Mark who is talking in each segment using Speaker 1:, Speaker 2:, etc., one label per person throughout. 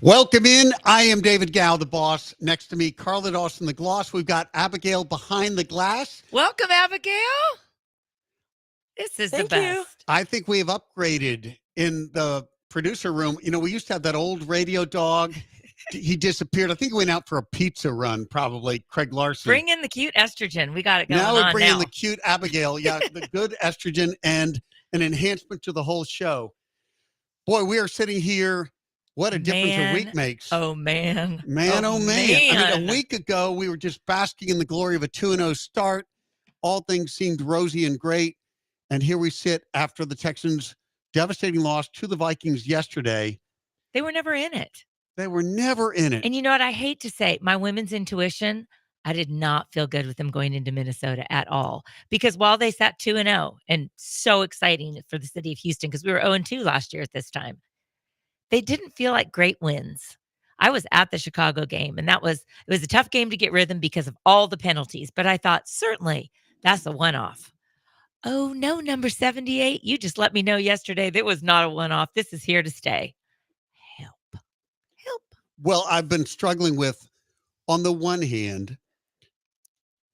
Speaker 1: Welcome in. I am David Gow, the boss. Next to me, Carla Dawson, the gloss. We've got Abigail behind the glass.
Speaker 2: Welcome, Abigail. This is the
Speaker 3: Thank you.
Speaker 2: best.
Speaker 1: I think we have upgraded in the producer room. You know, we used to have that old radio dog. He disappeared. I think he went out for a pizza run, probably. Craig Larson.
Speaker 2: Bring in the cute estrogen. We got it going
Speaker 1: Now we
Speaker 2: on
Speaker 1: bring in
Speaker 2: now.
Speaker 1: the cute Abigail. Yeah, the good estrogen and an enhancement to the whole show. Boy, we are sitting here. What a difference a week makes.
Speaker 2: Oh, man.
Speaker 1: Man, oh, man. I mean, a week ago, we were just basking in the glory of a 2-0 start. All things seemed rosy and great. And here we sit after the Texans' devastating loss to the Vikings yesterday.
Speaker 2: They were never in it.
Speaker 1: They were never in it.
Speaker 2: And you know what? I hate to say, my women's intuition, I did not feel good with them going into Minnesota at all. Because while they sat 2-0, and so exciting for the city of Houston, because we were 0-2 last year at this time, they didn't feel like great wins. I was at the Chicago game, and it was a tough game to get rhythm because of all the penalties. But I thought, certainly, that's a one-off. Oh, no, number 78. You just let me know yesterday that was not a one-off. This is here to stay. Help.
Speaker 1: Well, I've been struggling with, on the one hand,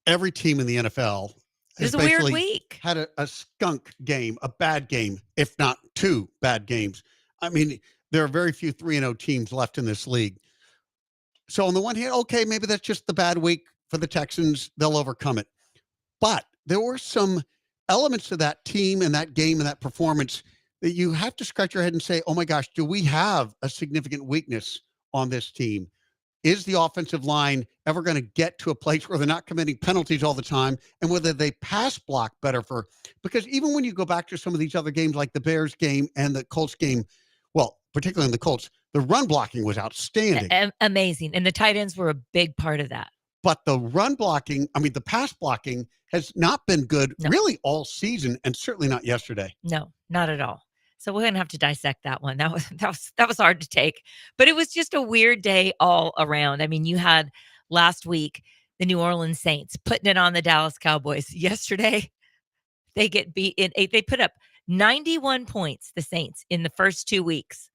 Speaker 1: every team in the NFL
Speaker 2: It was a weird week.
Speaker 1: Had a skunk game, a bad game, if not two bad games. I mean, there are very few 3-0 teams left in this league. So on the one hand, okay, maybe that's just the bad week for the Texans. They'll overcome it. But there were some elements to that team and that game and that performance that you have to scratch your head and say, oh my gosh, do we have a significant weakness on this team? Is the offensive line ever going to get to a place where they're not committing penalties all the time, and whether they pass block better because even when you go back to some of these other games like the Bears game and the Colts game, well, particularly in the Colts, the run blocking was outstanding.
Speaker 2: Amazing. And the tight ends were a big part of that.
Speaker 1: But the run blocking, the pass blocking has not been good really all season, and certainly not yesterday.
Speaker 2: No, not at all. So we're going to have to dissect that one. That was hard to take, but it was just a weird day all around. I mean, you had last week the New Orleans Saints putting it on the Dallas Cowboys. Yesterday, they get beat in 8. They put up 91 points, the Saints, in the first 2 weeks.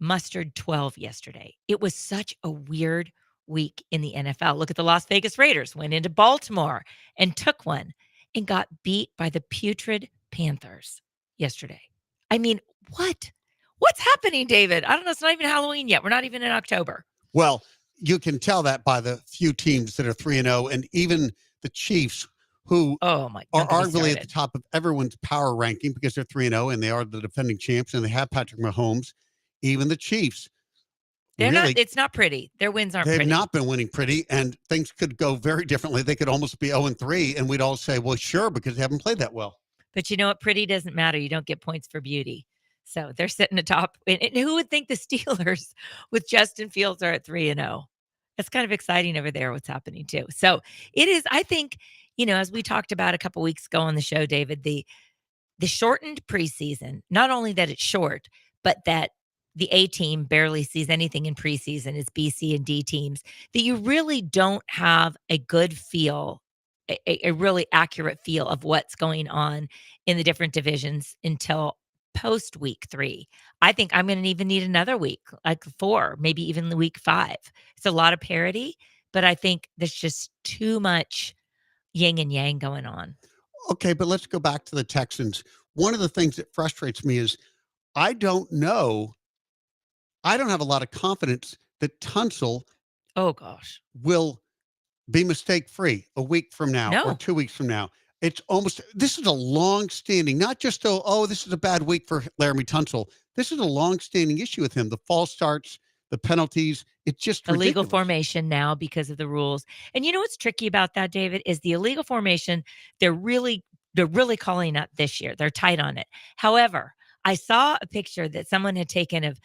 Speaker 2: Mustered 12 yesterday. It was such a weird week in the NFL. Look at the Las Vegas Raiders, went into Baltimore and took one and got beat by the putrid Panthers yesterday. I mean, what? What's happening, David? I don't know. It's not even Halloween yet. We're not even in October.
Speaker 1: Well, you can tell that by the few teams that are 3-0, and even the Chiefs, who are arguably at the top of everyone's power ranking because they're 3-0 and they are the defending champs and they have Patrick Mahomes. Even the Chiefs.
Speaker 2: It's not pretty. Their wins aren't pretty.
Speaker 1: They've not been winning pretty, and things could go very differently. They could almost be 0-3, and we'd all say, well, sure, because they haven't played that well.
Speaker 2: But you know what? Pretty doesn't matter. You don't get points for beauty. So they're sitting atop. And who would think the Steelers with Justin Fields are at 3-0? It's kind of exciting over there what's happening too. So it is, I think, as we talked about a couple weeks ago on the show, David, the shortened preseason, not only that it's short, but that the A team barely sees anything in preseason, it's B, C, and D teams, that you really don't have a good feel, a really accurate feel of what's going on in the different divisions until post week 3. I think I'm going to even need another week, like 4, maybe even week 5. It's a lot of parity, but I think there's just too much yin and yang going on.
Speaker 1: Okay, but let's go back to the Texans. One of the things that frustrates me is I don't have a lot of confidence that Tunsil will be mistake-free a week from now or 2 weeks from now. This is a long-standing, not just, this is a bad week for Laramie Tunsil. This is a long-standing issue with him. The false starts, the penalties, it's just
Speaker 2: illegal formation now because of the rules. And you know what's tricky about that, David, is the illegal formation, they're really calling out this year. They're tight on it. However, I saw a picture that someone had taken of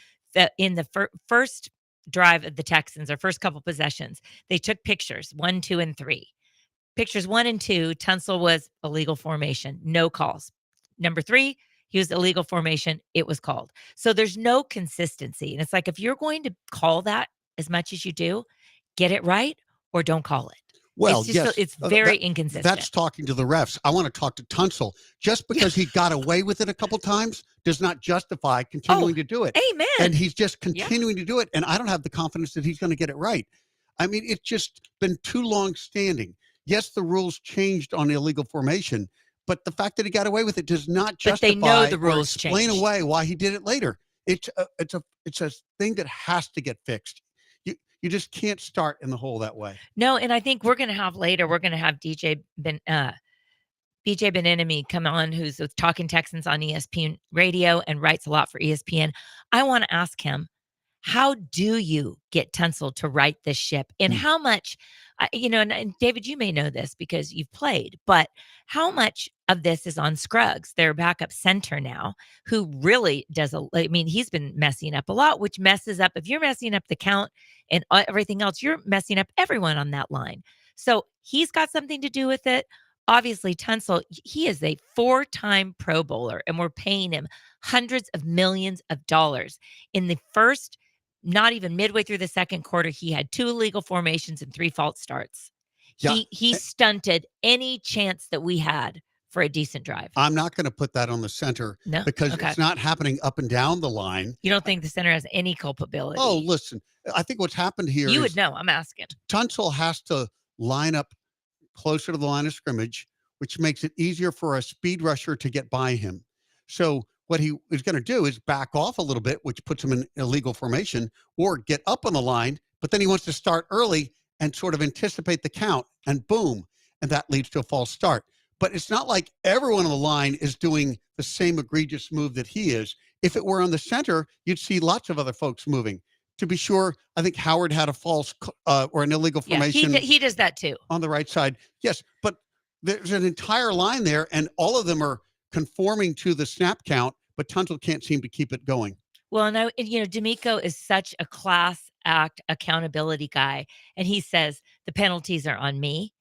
Speaker 2: in the first drive of the Texans, or first couple possessions, they took pictures 1, 2, and 3. Pictures 1 and 2, Tunsil was illegal formation, no calls. Number 3, he was illegal formation, it was called. So there's no consistency. And it's like, if you're going to call that as much as you do, get it right or don't call it.
Speaker 1: Well,
Speaker 2: It's just
Speaker 1: yes,
Speaker 2: it's
Speaker 1: uh,
Speaker 2: very
Speaker 1: that
Speaker 2: inconsistent.
Speaker 1: that's talking to the refs. I want to talk to Tunsil. Just because he got away with it a couple times does not justify
Speaker 2: Oh,
Speaker 1: continuing to do it. And
Speaker 2: amen.
Speaker 1: he's just
Speaker 2: Yeah.
Speaker 1: continuing to do it, and I don't have the confidence that he's going to get it right. I mean, it's just been too long standing. Yes, the rules changed on illegal formation, but the fact that he got away with it does not
Speaker 2: But they know
Speaker 1: justify
Speaker 2: the
Speaker 1: or
Speaker 2: rules
Speaker 1: explain
Speaker 2: changed.
Speaker 1: away why he did it later. It's a thing that has to get fixed. You just can't start in the hole that way.
Speaker 2: No, and I think we're gonna have BJ Ben-Enemy come on, who's with Talking Texans on ESPN Radio and writes a lot for ESPN. I want to ask him, how do you get Tunsil to right this ship? And
Speaker 1: Mm.
Speaker 2: how much, and David, you may know this because you've played, but how much of this is on Scruggs, their backup center now, who really he's been messing up a lot, which messes up, if you're messing up the count and everything else, you're messing up everyone on that line. So he's got something to do with it. Obviously, Tunsil, he is a 4-time Pro Bowler, and we're paying him hundreds of millions of dollars. In the first, not even midway through the second quarter, he had 2 illegal formations and 3 false starts.
Speaker 1: Yeah.
Speaker 2: He stunted any chance that we had for a decent drive.
Speaker 1: I'm not going to put that on the center
Speaker 2: No?
Speaker 1: because
Speaker 2: Okay.
Speaker 1: it's not happening up and down the line.
Speaker 2: You don't think the center has any culpability?
Speaker 1: Oh, listen, I think what's happened here
Speaker 2: You
Speaker 1: is
Speaker 2: would know. I'm asking.
Speaker 1: Tunsil has to line up closer to the line of scrimmage, which makes it easier for a speed rusher to get by him. So what he is going to do is back off a little bit, which puts him in illegal formation, or get up on the line, but then he wants to start early and sort of anticipate the count, and boom, and that leads to a false start. But it's not like everyone on the line is doing the same egregious move that he is. If it were on the center, you'd see lots of other folks moving. To be sure, I think Howard had a false or an illegal
Speaker 2: Yeah,
Speaker 1: formation
Speaker 2: he does that too.
Speaker 1: on the right side. Yes, but there's an entire line there, and all of them are conforming to the snap count, but Tunsil can't seem to keep it going.
Speaker 2: Well, D'Amico is such a class act accountability guy, and he says the penalties are on me.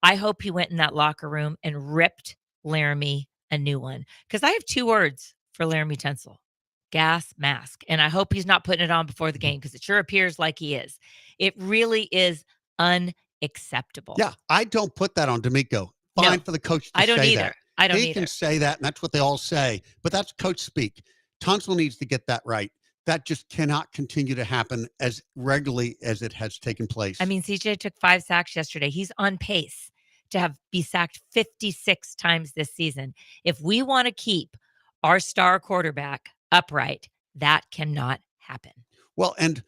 Speaker 2: I hope he went in that locker room and ripped Laramie a new one, because I have 2 words for Laramie Tunsil: gas mask. And I hope he's not putting it on before the game, because it sure appears like he is. It really is unacceptable.
Speaker 1: Yeah, I don't put that on D'Amico. Fine
Speaker 2: No,
Speaker 1: for the coach to
Speaker 2: I don't
Speaker 1: say
Speaker 2: either.
Speaker 1: that.
Speaker 2: I don't
Speaker 1: He
Speaker 2: either.
Speaker 1: can say that, and that's what they all say, but that's coach speak. Tunsil needs to get that right. That just cannot continue to happen as regularly as it has taken place.
Speaker 2: I mean, CJ took 5 sacks yesterday. He's on pace to be sacked 56 times this season. If we want to keep our star quarterback upright, that cannot happen.
Speaker 1: Well, and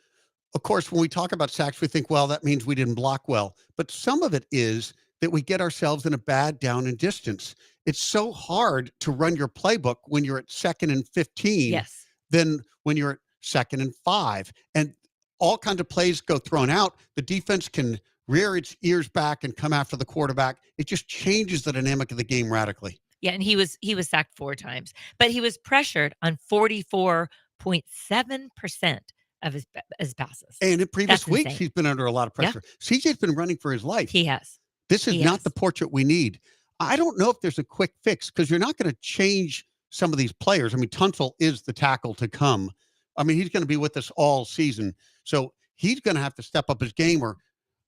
Speaker 1: of course, when we talk about sacks, we think, well, that means we didn't block well. But some of it is that we get ourselves in a bad down and distance. It's so hard to run your playbook when you're at 2nd and 15
Speaker 2: Yes.
Speaker 1: than when you're at 2nd and 5. And all kinds of plays go thrown out. The defense can rear its ears back and come after the quarterback. It just changes the dynamic of the game radically.
Speaker 2: Yeah, and he was sacked 4 times, but he was pressured on 44.7% of his passes.
Speaker 1: And in previous
Speaker 2: That's
Speaker 1: weeks,
Speaker 2: insane.
Speaker 1: he's been under a lot of
Speaker 2: Yeah.
Speaker 1: pressure. CJ's been running for his life.
Speaker 2: He has.
Speaker 1: This is
Speaker 2: He
Speaker 1: not
Speaker 2: has.
Speaker 1: the portrait we need. I don't know if there's a quick fix, because you're not going to change some of these players. I mean, Tunsil is the tackle to come. I mean, he's going to be with us all season. So he's going to have to step up his game, or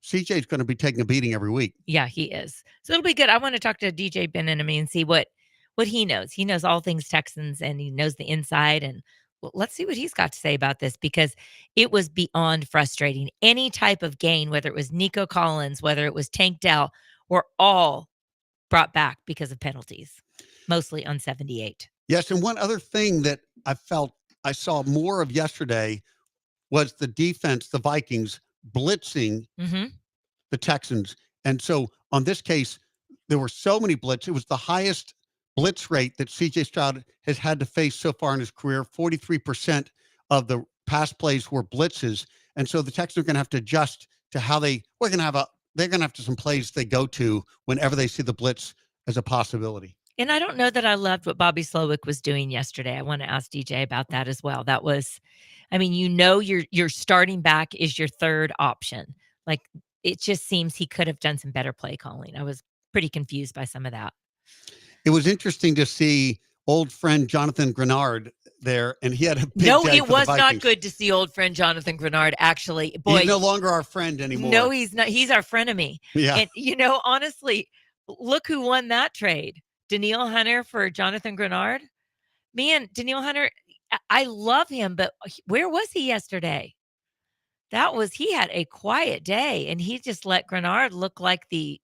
Speaker 1: CJ's going to be taking a beating every week.
Speaker 2: Yeah, he is. So it'll be good. I want to talk to DJ Ben-Enemy and see what he knows. He knows all things Texans, and he knows the inside. And let's see what he's got to say about this, because it was beyond frustrating. Any type of gain, whether it was Nico Collins, whether it was Tank Dell, were all brought back because of penalties, mostly on 78.
Speaker 1: Yes, and one other thing that I felt I saw more of yesterday was the defense, the Vikings, blitzing
Speaker 2: Mm-hmm.
Speaker 1: the Texans. And so on this case, there were so many blitz. It was the highest blitz rate that CJ Stroud has had to face so far in his career. 43% of the pass plays were blitzes. And so the Texans are going to have to adjust to how they're going to have some plays they go to whenever they see the blitz as a possibility.
Speaker 2: And I don't know that I loved what Bobby Slowick was doing yesterday. I want to ask DJ about that as well. That was, I mean, your starting back is your third option. Like, it just seems he could have done some better play calling. I was pretty confused by some of that.
Speaker 1: It was interesting to see old friend Jonathan Grenard there, and he had a big
Speaker 2: No,
Speaker 1: day
Speaker 2: it
Speaker 1: for the
Speaker 2: was not
Speaker 1: Vikings.
Speaker 2: good to see old friend Jonathan Grenard, actually.
Speaker 1: He's
Speaker 2: Boy,
Speaker 1: no longer our friend anymore.
Speaker 2: no, he's not. He's our frenemy.
Speaker 1: Yeah.
Speaker 2: And, honestly, look who won that trade. Danielle Hunter for Jonathan Grenard. Man, Danielle Hunter, I love him, but where was he yesterday? He had a quiet day and he just let Grenard look like the,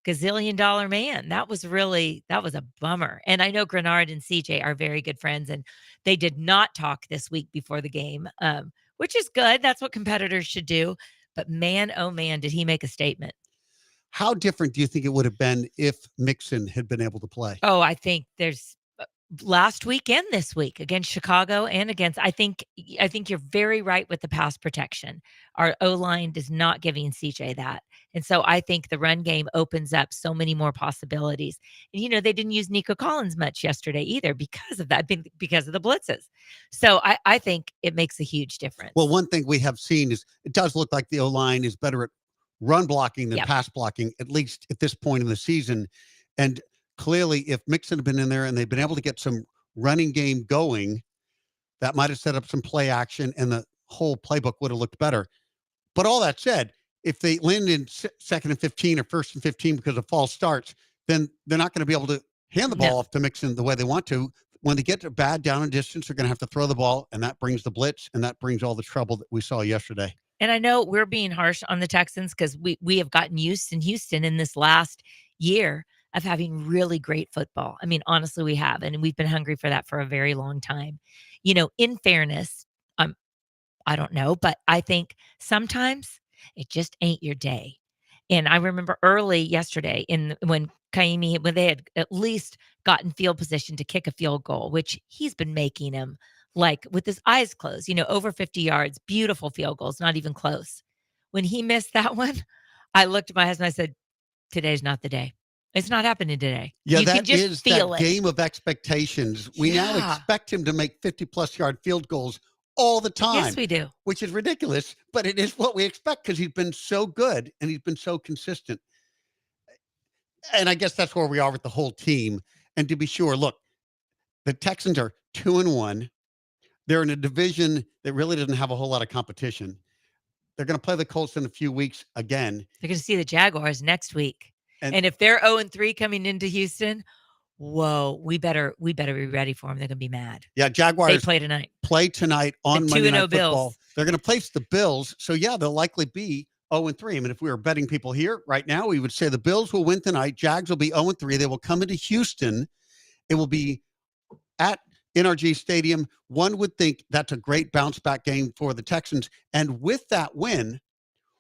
Speaker 2: gazillion dollar man. That was a bummer. And I know Grenard and CJ are very good friends and they did not talk this week before the game, which is good. That's what competitors should do. But man, oh man, did he make a statement.
Speaker 1: How different do you think it would have been if Mixon had been able to play?
Speaker 2: Oh, I think there's last week and this week against Chicago and against I think you're very right with the pass protection. Our O-line is not giving CJ that. And so I think the run game opens up so many more possibilities. And they didn't use Nico Collins much yesterday either because of that, because of the blitzes. So I think it makes a huge difference.
Speaker 1: Well, one thing we have seen is it does look like the O-line is better at run blocking than
Speaker 2: Yep.
Speaker 1: pass blocking, at least at this point in the season. And clearly, if Mixon had been in there and they've been able to get some running game going, that might have set up some play action and the whole playbook would have looked better. But all that said, if they land in second and 15 or first and 15 because of false starts, then they're not going to be able to hand the ball
Speaker 2: No.
Speaker 1: off to Mixon the way they want to. When they get to bad down and distance, they're going to have to throw the ball, and that brings the blitz, and that brings all the trouble that we saw yesterday.
Speaker 2: And I know we're being harsh on the Texans because we have gotten used in Houston in this last year of having really great football. I mean, honestly, we have, and we've been hungry for that for a very long time. In fairness, I don't know, but I think sometimes it just ain't your day. And I remember early yesterday when they had at least gotten field position to kick a field goal, which he's been making him like with his eyes closed, over 50 yards, beautiful field goals, not even close. When he missed that one, I looked at my husband, I said, today's not the day. It's not happening today.
Speaker 1: Yeah,
Speaker 2: You can
Speaker 1: that
Speaker 2: just
Speaker 1: is
Speaker 2: feel
Speaker 1: that
Speaker 2: it.
Speaker 1: game of expectations. We now
Speaker 2: Yeah.
Speaker 1: expect him to make 50-plus yard field goals all the time.
Speaker 2: Yes, we do.
Speaker 1: Which is ridiculous, but it is what we expect because he's been so good and he's been so consistent. And I guess that's where we are with the whole team. And to be sure, look, the Texans are 2-1. They're in a division that really doesn't have a whole lot of competition. They're going to play the Colts in a few weeks again.
Speaker 2: They're going to see the Jaguars next week.
Speaker 1: And
Speaker 2: And if they're 0-3 coming into Houston, whoa, we better be ready for them. They're going to be mad.
Speaker 1: yeah,
Speaker 2: They
Speaker 1: Jaguars
Speaker 2: play tonight.
Speaker 1: play tonight on
Speaker 2: The
Speaker 1: Monday
Speaker 2: 2-0
Speaker 1: Night Football.
Speaker 2: Bills.
Speaker 1: They're going to place the Bills. So, yeah, they'll likely be 0-3. I mean, if we were betting people here right now, we would say the Bills will win tonight. Jags will be 0-3. They will come into Houston. It will be at NRG Stadium. One would think that's a great bounce back game for the Texans. And with that win,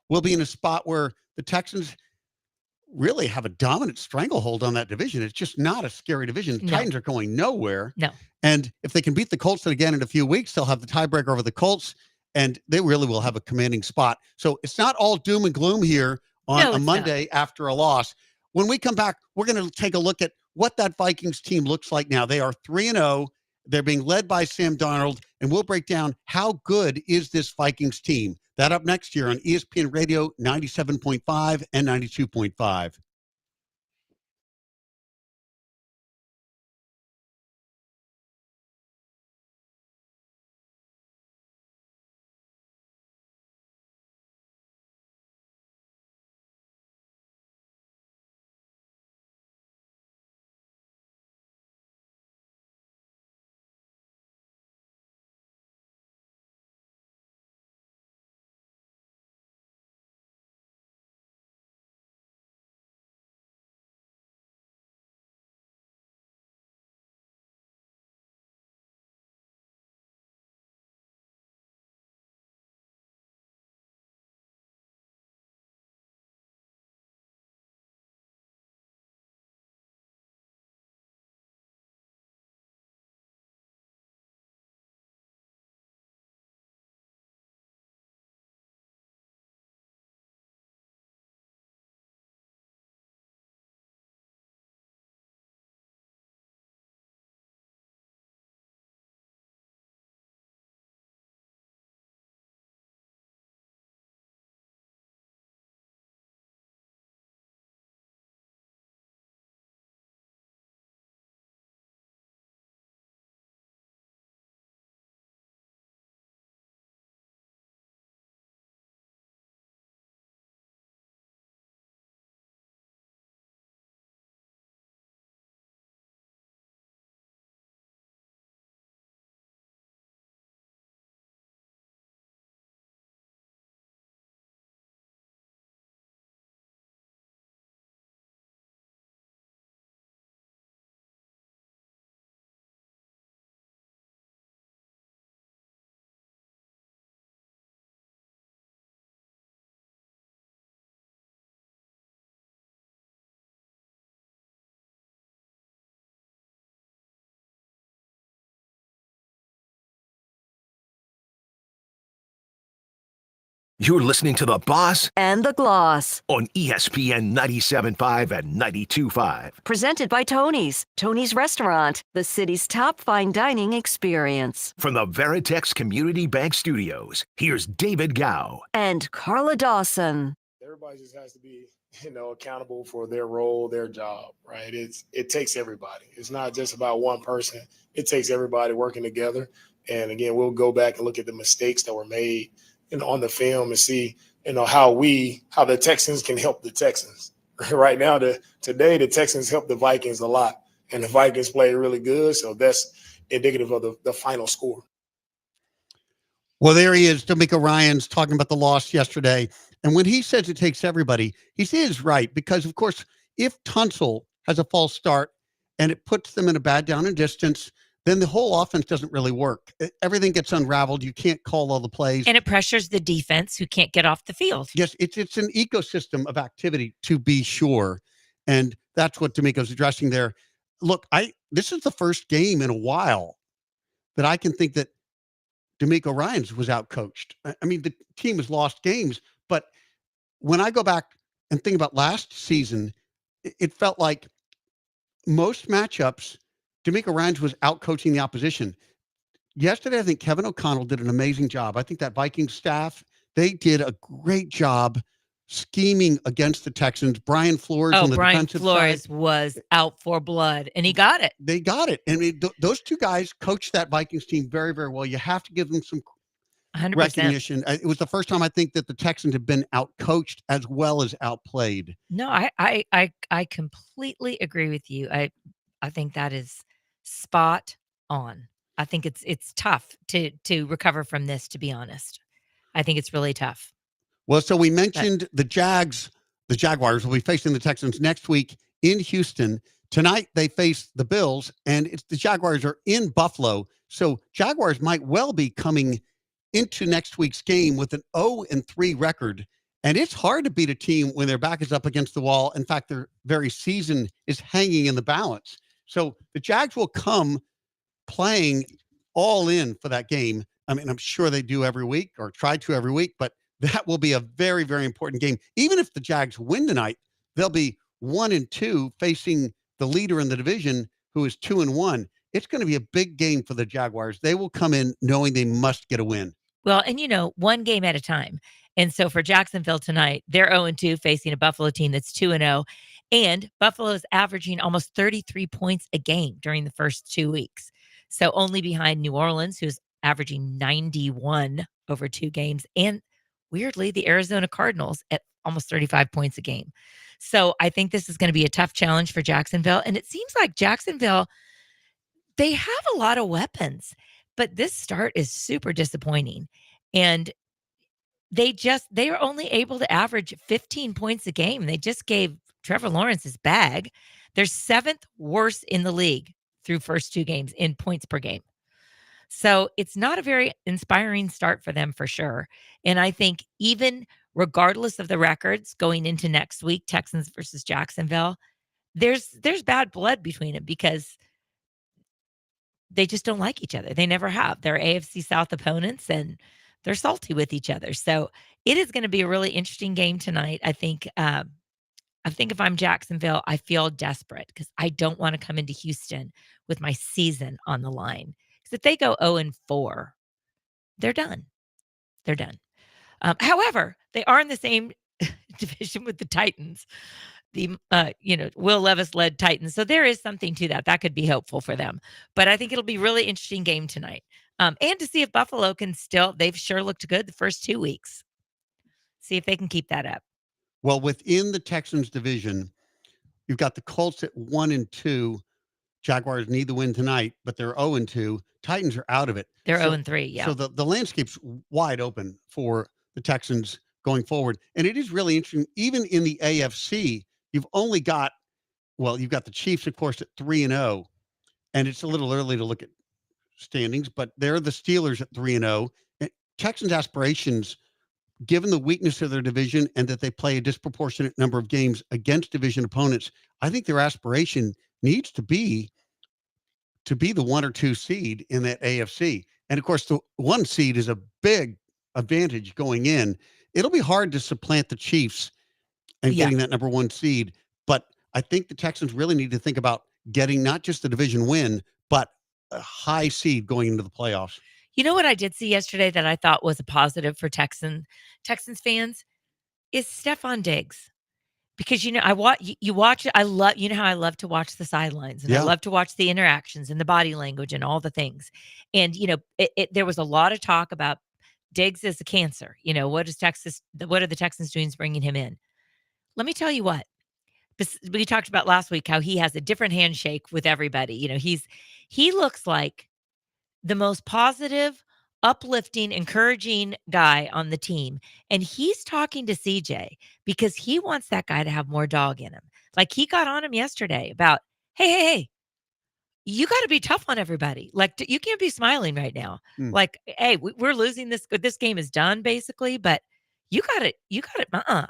Speaker 1: we'll be in a spot where the Texans really have a dominant stranglehold on that division. It's just not a scary division. The
Speaker 2: No.
Speaker 1: Titans are going nowhere.
Speaker 2: No.
Speaker 1: And if they can beat the Colts again in a few weeks, they'll have the tiebreaker over the Colts, and they really will have a commanding spot. So it's not all doom and gloom here on
Speaker 2: No,
Speaker 1: a
Speaker 2: it's
Speaker 1: Monday after a loss. When we come back, we're going to take a look at what that Vikings team looks like now. They are 3-0. They're being led by Sam Darnold, and we'll break down how good is this Vikings team. That up next year on ESPN Radio 97.5 and 92.5.
Speaker 3: You're listening to The Boss
Speaker 4: and the Gloss.
Speaker 3: on ESPN 97.5 and 92.5.
Speaker 4: Presented by Tony's. Tony's Restaurant, the city's top fine dining experience.
Speaker 3: From the Veritex Community Bank Studios, here's David Gow.
Speaker 4: And Carla Dawson.
Speaker 5: Everybody just has to be, accountable for their role, their job, right? It takes everybody. It's not just about one person. It takes everybody working together. And again, we'll go back and look at the mistakes that were made on the film and see, how the Texans can help the Texans. Right now, today the Texans help the Vikings a lot, and the Vikings play really good. So that's indicative of the final score.
Speaker 1: Well, there he is, D'Amico Ryans, talking about the loss yesterday. And when he says it takes everybody, he is right. Because, of course, if Tunsil has a false start and it puts them in a bad down and distance, then the whole offense doesn't really work. Everything gets unraveled. You can't call all the plays.
Speaker 2: And it pressures the defense who can't get off the field.
Speaker 1: Yes, it's an ecosystem of activity, to be sure. And that's what D'Amico's addressing there. Look, this is the first game in a while that I can think that D'Amico Ryans was outcoached. I mean, the team has lost games, but when I go back and think about last season, it felt like most matchups, D'Amico Ryans was outcoaching the opposition. Yesterday, I think Kevin O'Connell did an amazing job. I think that Vikings staff, they did a great job scheming against the Texans. Brian Flores on the defensive
Speaker 2: Flores
Speaker 1: side
Speaker 2: was out for blood, and he got it.
Speaker 1: They got it. And those two guys coached that Vikings team very, very well. You have to give them some
Speaker 2: 100%.
Speaker 1: recognition. It was the first time I think that the Texans have been outcoached as well as outplayed.
Speaker 2: No, I completely agree with you. I think that is spot on. I think it's tough to recover from this, to be honest. I think it's really tough.
Speaker 1: Well, so we mentioned the Jaguars will be facing the Texans next week in Houston. Tonight they face the Bills, and the Jaguars are in Buffalo. So Jaguars might well be coming into next week's game with an 0-3 record. And it's hard to beat a team when their back is up against the wall. In fact, their very season is hanging in the balance. So the Jags will come playing all in for that game. I mean, I'm sure they do every week or try to every week, but that will be a very, very important game. Even if the Jags win tonight, they'll be 1-2 facing the leader in the division, who is 2-1. It's going to be a big game for the Jaguars. They will come in knowing they must get a win.
Speaker 2: Well, and one game at a time. And so for Jacksonville tonight, they're 0-2 facing a Buffalo team that's 2-0. And Buffalo's averaging almost 33 points a game during the first 2 weeks. So only behind New Orleans, who's averaging 91 over 2 games. And weirdly, the Arizona Cardinals at almost 35 points a game. So I think this is going to be a tough challenge for Jacksonville. And it seems like Jacksonville, they have a lot of weapons, but this start is super disappointing. And they are only able to average 15 points a game. They just gave Trevor Lawrence his bag. They're 7th worst in the league through first 2 games in points per game. So it's not a very inspiring start for them for sure. And I think even regardless of the records going into next week, Texans versus Jacksonville, there's bad blood between them because they just don't like each other. They never have. They're AFC South opponents and they're salty with each other. So it is going to be a really interesting game tonight. I think if I'm Jacksonville, I feel desperate because I don't want to come into Houston with my season on the line. Because if they go 0-4, they're done. They're done. However, they are in the same division with the Titans, the Will Levis-led Titans. So there is something to that. That could be hopeful for them. But I think it'll be a really interesting game tonight. And to see if Buffalo can they've sure looked good the first 2 weeks. See if they can keep that up.
Speaker 1: Well, within the Texans division, you've got the Colts at 1-2. Jaguars need the win tonight, but they're 0-2. Titans are out of it.
Speaker 2: They're 0-3, yeah.
Speaker 1: So the landscape's wide open for the Texans going forward. And it is really interesting. Even in the AFC, you've got the Chiefs, of course, at 3-0. And it's a little early to look at standings, but they're the Steelers at 3-0. And Texans' aspirations, given the weakness of their division and that they play a disproportionate number of games against division opponents, I think their aspiration needs to be the 1 or 2 seed in that AFC. And of course, the 1 seed is a big advantage going in. it'll be hard to supplant the Chiefs and
Speaker 2: Yeah.
Speaker 1: getting that number 1 seed. But I think the Texans really need to think about getting not just the division win, but a high seed going into the playoffs.
Speaker 2: You know what I did see yesterday that I thought was a positive for Texans fans is Stephon Diggs. Because, you watch it. I love, how I love to watch the sidelines, and I
Speaker 1: Yeah.
Speaker 2: love to watch the interactions and the body language and all the things. And, there was a lot of talk about Diggs as a cancer. What are the Texans doing bringing him in? Let me tell you what. We talked about last week how he has a different handshake with everybody. He looks like the most positive, uplifting, encouraging guy on the team. And he's talking to CJ because he wants that guy to have more dog in him. Like, he got on him yesterday about, hey, you got to be tough on everybody. Like, you can't be smiling right now.
Speaker 1: Hmm.
Speaker 2: Like, hey, we're losing this. This game is done basically, but you got it.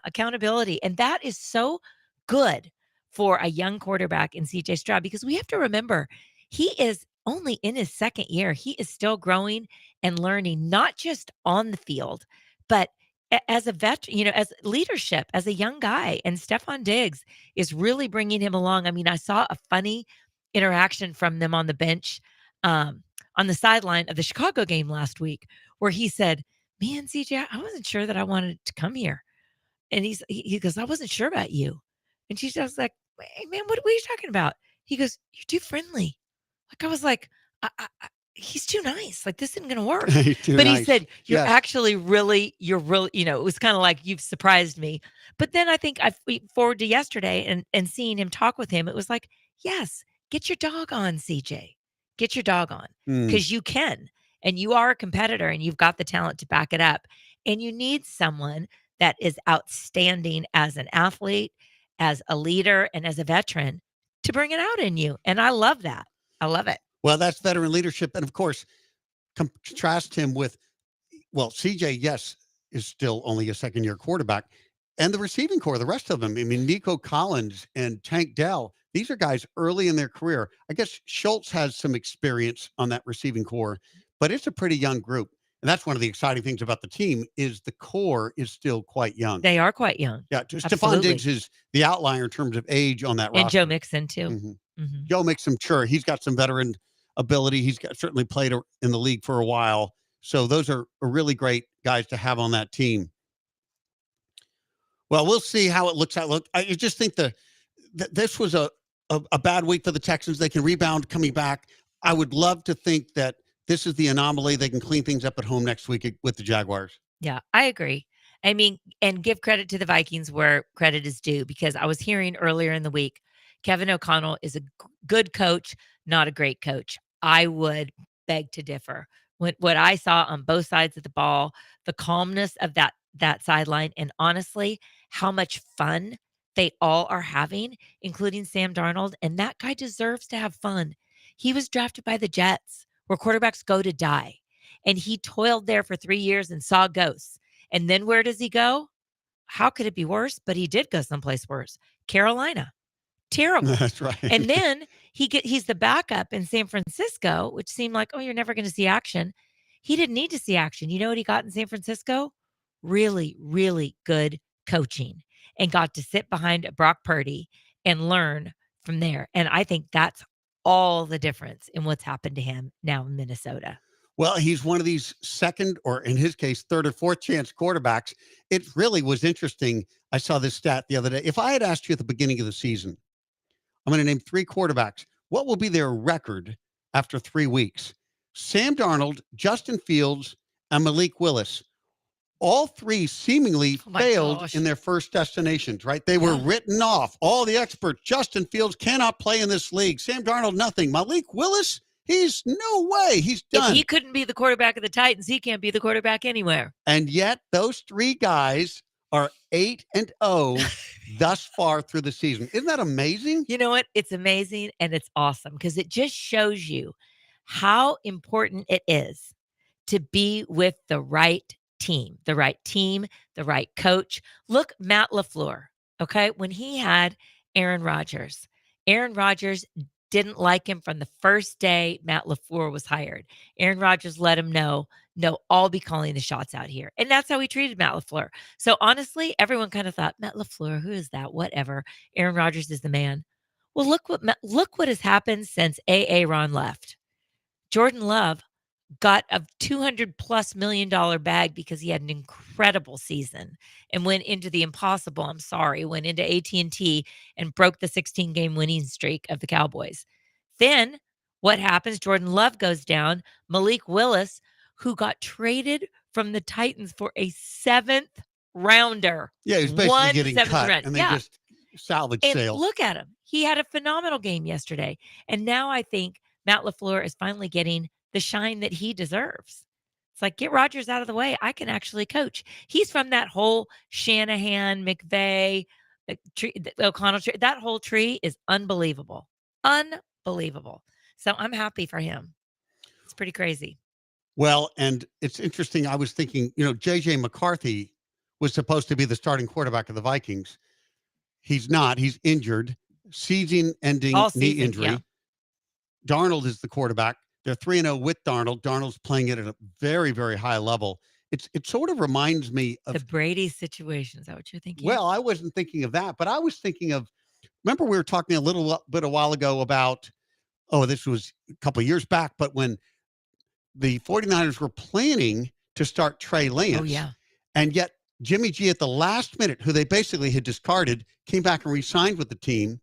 Speaker 2: Accountability. And that is so good for a young quarterback in CJ Stroud, because we have to remember he is only in his second year. He is still growing and learning, not just on the field, but as a veteran, as leadership, as a young guy. And Stephon Diggs is really bringing him along. I mean, I saw a funny interaction from them on the bench, on the sideline of the Chicago game last week, where he said, "Man, CJ, I wasn't sure that I wanted to come here." And he goes, "I wasn't sure about you." And she's just like, "Hey, man, what are you talking about?" He goes, "You're too friendly." Like, I was like, he's too nice. Like, this isn't going to work.
Speaker 1: Too
Speaker 2: But he
Speaker 1: nice.
Speaker 2: said, you're
Speaker 1: Yes.
Speaker 2: really, it was kind of like, you've surprised me. But then I think forward to yesterday and seeing him talk with him, it was like, yes, get your dog on, CJ. Get your dog on,
Speaker 1: Hmm.
Speaker 2: because you can. And you are a competitor, and you've got the talent to back it up. And you need someone that is outstanding as an athlete, as a leader, and as a veteran to bring it out in you. And I love that. I love it.
Speaker 1: Well, that's veteran leadership. And of course, contrast him with, well, CJ, yes, is still only a second-year quarterback. And the receiving core, the rest of them. I mean, Nico Collins and Tank Dell, these are guys early in their career. I guess Schultz has some experience on that receiving core, but it's a pretty young group. And that's one of the exciting things about the team is the core is still quite young.
Speaker 2: They are quite young.
Speaker 1: Yeah, Stephon
Speaker 2: Absolutely.
Speaker 1: Diggs is the outlier in terms of age on that
Speaker 2: And
Speaker 1: roster.
Speaker 2: Joe Mixon too.
Speaker 1: Mhm.
Speaker 2: Mhm.
Speaker 1: Joe Mixon, sure, he's got some veteran ability. He's certainly played in the league for a while. So those are really great guys to have on that team. Well, we'll see how it looks out. Look, I just think this was a bad week for the Texans. They can rebound coming back. I would love to think that this is the anomaly. They can clean things up at home next week with the Jaguars.
Speaker 2: Yeah, I agree. I mean, and give credit to the Vikings where credit is due, because I was hearing earlier in the week, Kevin O'Connell is a good coach, not a great coach. I would beg to differ. What I saw on both sides of the ball, the calmness of that sideline, and honestly, how much fun they all are having, including Sam Darnold, and that guy deserves to have fun. He was drafted by the Jets, where quarterbacks go to die, and he toiled there for 3 years and saw ghosts. And then where does he go? How could it be worse? But he did go someplace worse. Carolina. Terrible.
Speaker 1: That's right.
Speaker 2: And then he's the backup in San Francisco, which seemed like, oh, you're never going to see action. He didn't need to see action. You know what he got in San Francisco? Really, really good coaching, and got to sit behind Brock Purdy and learn from there. And I think that's all the difference in what's happened to him now in Minnesota.
Speaker 1: Well, he's one of these second, or in his case, third or fourth chance quarterbacks. It really was interesting. I saw this stat the other day. If I had asked you at the beginning of the season, I'm going to name 3 quarterbacks, what will be their record after 3 weeks? Sam Darnold, Justin Fields, and Malik Willis. All 3 seemingly
Speaker 2: Oh my
Speaker 1: failed
Speaker 2: gosh.
Speaker 1: in their first destinations, right? They were
Speaker 2: Yeah.
Speaker 1: written off. All the experts, Justin Fields cannot play in this league. Sam Darnold, nothing. Malik Willis, he's no way. He's done.
Speaker 2: If he couldn't be the quarterback of the Titans, he can't be the quarterback anywhere.
Speaker 1: And yet those 3 guys are 8-0 thus far through the season. Isn't that amazing?
Speaker 2: You know what? It's amazing and it's awesome, because it just shows you how important it is to be with the right team, the right coach. Look, Matt LaFleur, okay? When he had Aaron Rodgers didn't like him from the first day Matt LaFleur was hired. Aaron Rodgers let him know, no, I'll be calling the shots out here. And that's how he treated Matt LaFleur. So honestly, everyone kind of thought, Matt LaFleur, who is that? Whatever. Aaron Rodgers is the man. Well, look what has happened since Ron left. Jordan Love got a $200+ million bag because he had an incredible season and went into the impossible. Went into AT&T and broke the 16-game winning streak of the Cowboys. Then what happens? Jordan Love goes down. Malik Willis, who got traded from the Titans for a 7th rounder.
Speaker 1: Yeah, he was basically
Speaker 2: One
Speaker 1: getting
Speaker 2: 7th
Speaker 1: cut,
Speaker 2: round.
Speaker 1: and they
Speaker 2: Yeah.
Speaker 1: just salvage
Speaker 2: And
Speaker 1: sale.
Speaker 2: look at him. He had a phenomenal game yesterday. And now I think Matt LaFleur is finally getting the shine that he deserves. It's like, get Rodgers out of the way. I can actually coach. He's from that whole Shanahan, McVay, the O'Connell tree. That whole tree is unbelievable. Unbelievable. So I'm happy for him. It's pretty crazy.
Speaker 1: Well, and it's interesting. I was thinking, JJ McCarthy was supposed to be the starting quarterback of the Vikings. He's not. He's injured, season-ending
Speaker 2: All
Speaker 1: knee
Speaker 2: season,
Speaker 1: injury.
Speaker 2: yeah.
Speaker 1: Darnold is the quarterback. They're 3-0 with Darnold. Darnold's playing it at a very, very high level. It sort of reminds me
Speaker 2: The
Speaker 1: of,
Speaker 2: Brady situation. Is that what you're thinking?
Speaker 1: well, I wasn't thinking of that, but I was thinking of, remember we were talking a while ago about, this was a couple of years back, but when the 49ers were planning to start Trey Lance.
Speaker 2: Oh, yeah.
Speaker 1: And yet Jimmy G at the last minute, who they basically had discarded, came back and re-signed with the team.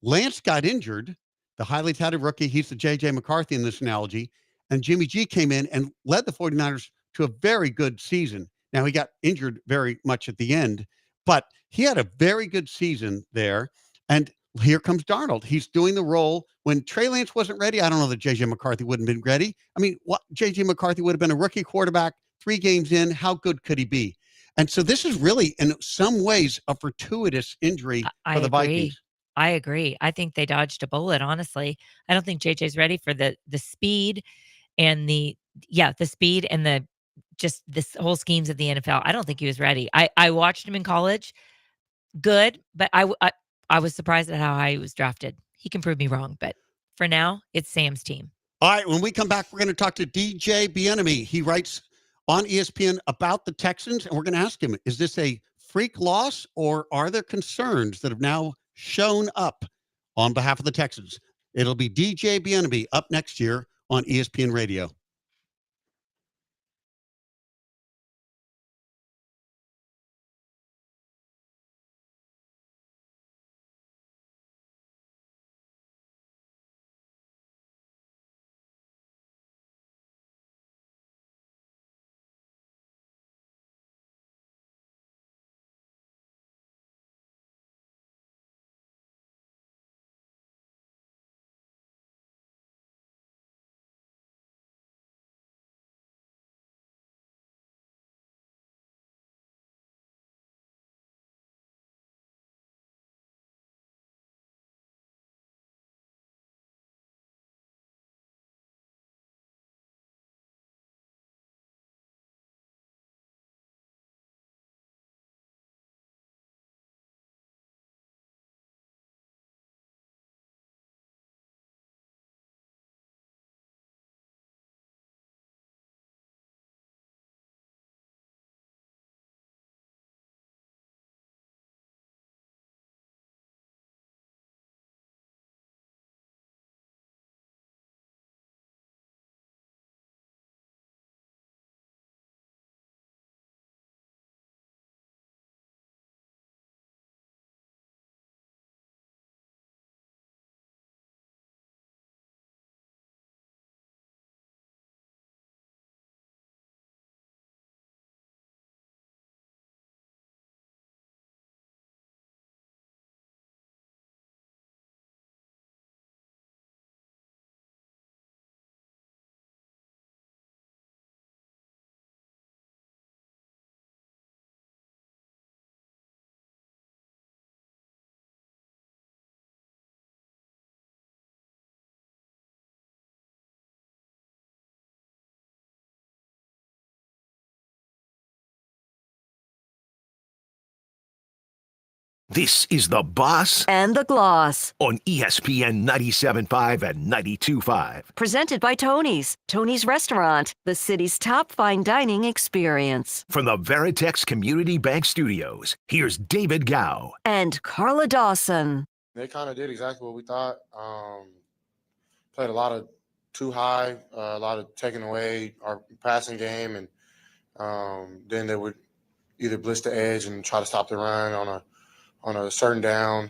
Speaker 1: Lance got injured, the highly touted rookie. He's the J.J. McCarthy in this analogy. And Jimmy G came in and led the 49ers to a very good season. Now, he got injured very much at the end, but he had a very good season there. And here comes Darnold. He's doing the role. When Trey Lance wasn't ready, I don't know that J.J. McCarthy wouldn't have been ready. I mean, what J.J. McCarthy would have been a rookie quarterback 3 games in. How good could he be? And so this is really, in some ways, a fortuitous injury
Speaker 2: I
Speaker 1: for the
Speaker 2: agree.
Speaker 1: Vikings.
Speaker 2: I agree. I think they dodged a bullet, honestly. I don't think JJ's ready for the speed and the speed and the just this whole schemes of the NFL. I don't think he was ready. I watched him in college. Good, but I was surprised at how high he was drafted. He can prove me wrong, but for now, it's Sam's team.
Speaker 1: All right, when we come back, we're going to talk to DJ Bieniemy. He writes on ESPN about the Texans, and we're going to ask him, is this a freak loss, or are there concerns that have now shown up on behalf of the Texans? It'll be DJ Bieniemy up next year on ESPN Radio.
Speaker 3: This is The Boss
Speaker 4: and the Gloss.
Speaker 3: on ESPN 97.5 and 92.5.
Speaker 4: Presented by Tony's. Tony's Restaurant, the city's top fine dining experience.
Speaker 3: From the Veritex Community Bank Studios, here's David Gow.
Speaker 4: And Carla Dawson.
Speaker 6: They kind of did exactly what we thought. Played a lot of too high, a lot of taking away our passing game, and then they would either blitz the edge and try to stop the run on a certain down.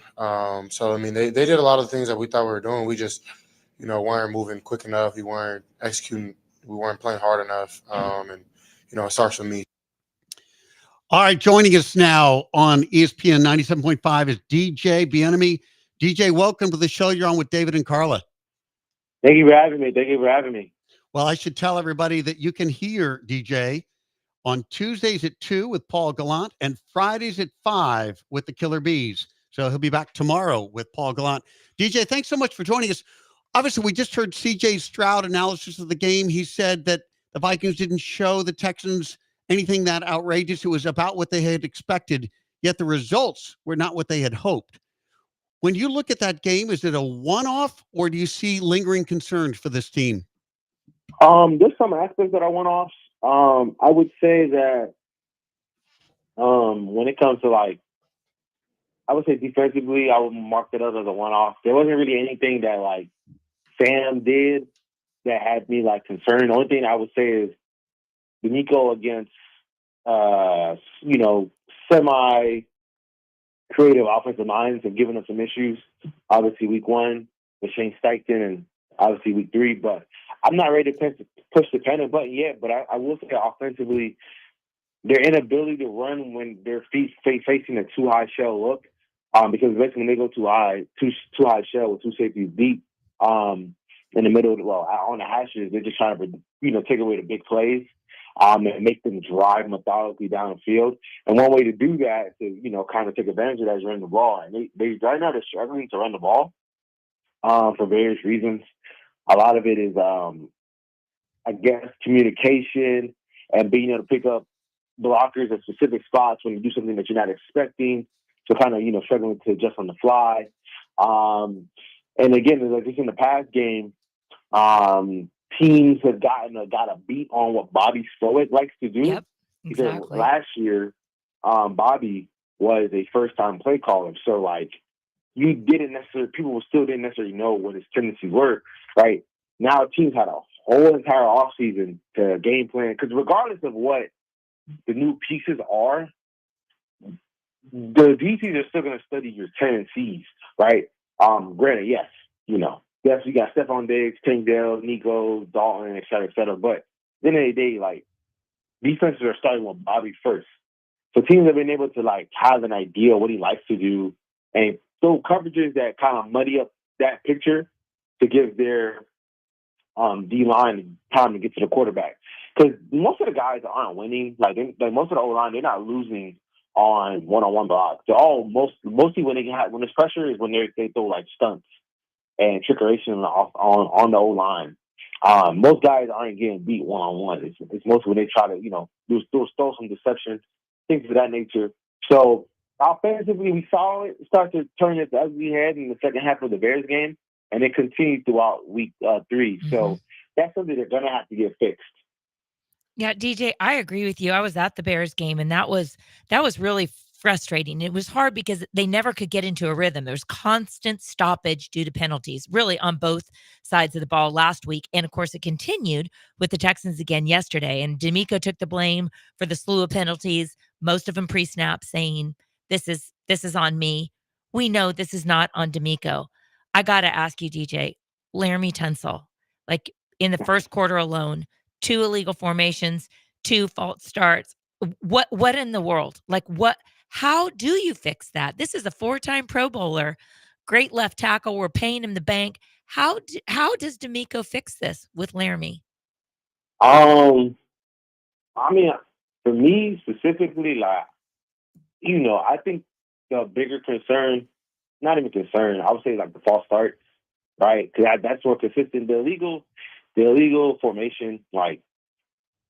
Speaker 6: So I mean, they did a lot of the things that we thought we were doing. We just, weren't moving quick enough. We weren't executing. We weren't playing hard enough. And it starts with me.
Speaker 1: All right, joining us now on ESPN 97.5 is DJ Bieniemy. DJ, welcome to the show. You're on with David and Carla.
Speaker 7: Thank you for having me.
Speaker 1: Well, I should tell everybody that you can hear DJ on Tuesdays at 2 with Paul Gallant and Fridays at 5 with the Killer Bees. So he'll be back tomorrow with Paul Gallant. DJ, thanks so much for joining us. Obviously, we just heard CJ Stroud analysis of the game. He said that the Vikings didn't show the Texans anything that outrageous. It was about what they had expected, yet the results were not what they had hoped. When you look at that game, is it a one-off, or do you see lingering concerns for this team?
Speaker 7: There's some aspects that are one-offs. I would say that when it comes to I would say defensively, I would mark it up as a one-off. There wasn't really anything that Sam did that had me concerned. The only thing I would say is DeMeco against semi creative offensive minds have given us some issues. Obviously, week 1 with Shane Steichen, and obviously week 3. But I'm not ready to push the panic button yet. But I will say offensively, their inability to run when they're facing a too high shell look, because basically when they go too high shell with 2 safeties deep in the middle, on the hashes, they're just trying to take away the big plays. And make them drive methodically down the field. And one way to do that is to, kind of take advantage of that is run the ball. And they right now they're struggling to run the ball for various reasons. A lot of it is, I guess, communication and being able to pick up blockers at specific spots when you do something that you're not expecting. So kind of, struggling to adjust on the fly. And again, like just in the past game, teams have got a beat on what Bobby Stoic likes to do.
Speaker 2: Yep, exactly.
Speaker 7: Because last year, Bobby was a first-time play caller. So, people still didn't necessarily know what his tendencies were, right? Now, teams had a whole entire offseason to game plan. Because regardless of what the new pieces are, the DCs are still going to study your tendencies, right? Granted, yes, yes, we got Stephon Diggs, Tyndale, Nico, Dalton, et cetera, et cetera. But at the end of the day, defenses are starting with Bobby first. So teams have been able to, have an idea of what he likes to do and throw coverages that kind of muddy up that picture to give their D-line time to get to the quarterback. Because most of the guys aren't winning. Most of the O-line, they're not losing on one-on-one blocks. They're all mostly when there's pressure is when they throw, stunts and trickeration on the O-line. Most guys aren't getting beat one-on-one. It's mostly when they try to, throw some deception, things of that nature. So offensively, we saw it start to turn its ugly head in the second half of the Bears game, and it continued throughout week 3. Mm-hmm. So that's something they're going to have to get fixed.
Speaker 2: Yeah, DJ, I agree with you. I was at the Bears game, and that was really frustrating. It was hard because they never could get into a rhythm. There was constant stoppage due to penalties, really on both sides of the ball last week. And of course, it continued with the Texans again yesterday. And DeMeco took the blame for the slew of penalties, most of them pre-snap, saying, this is on me. We know this is not on DeMeco. I got to ask you, DJ, Laramie Tunsil, in the first quarter alone, 2 illegal formations, 2 false starts. What in the world? How do you fix that? This is a 4-time Pro Bowler, great left tackle. We're paying him the bank. How does DeMeco fix this with Laramie?
Speaker 7: I mean, for me specifically, I think the bigger concern, not even concern, I would say the false start, right? Because that's more consistent. The illegal formation,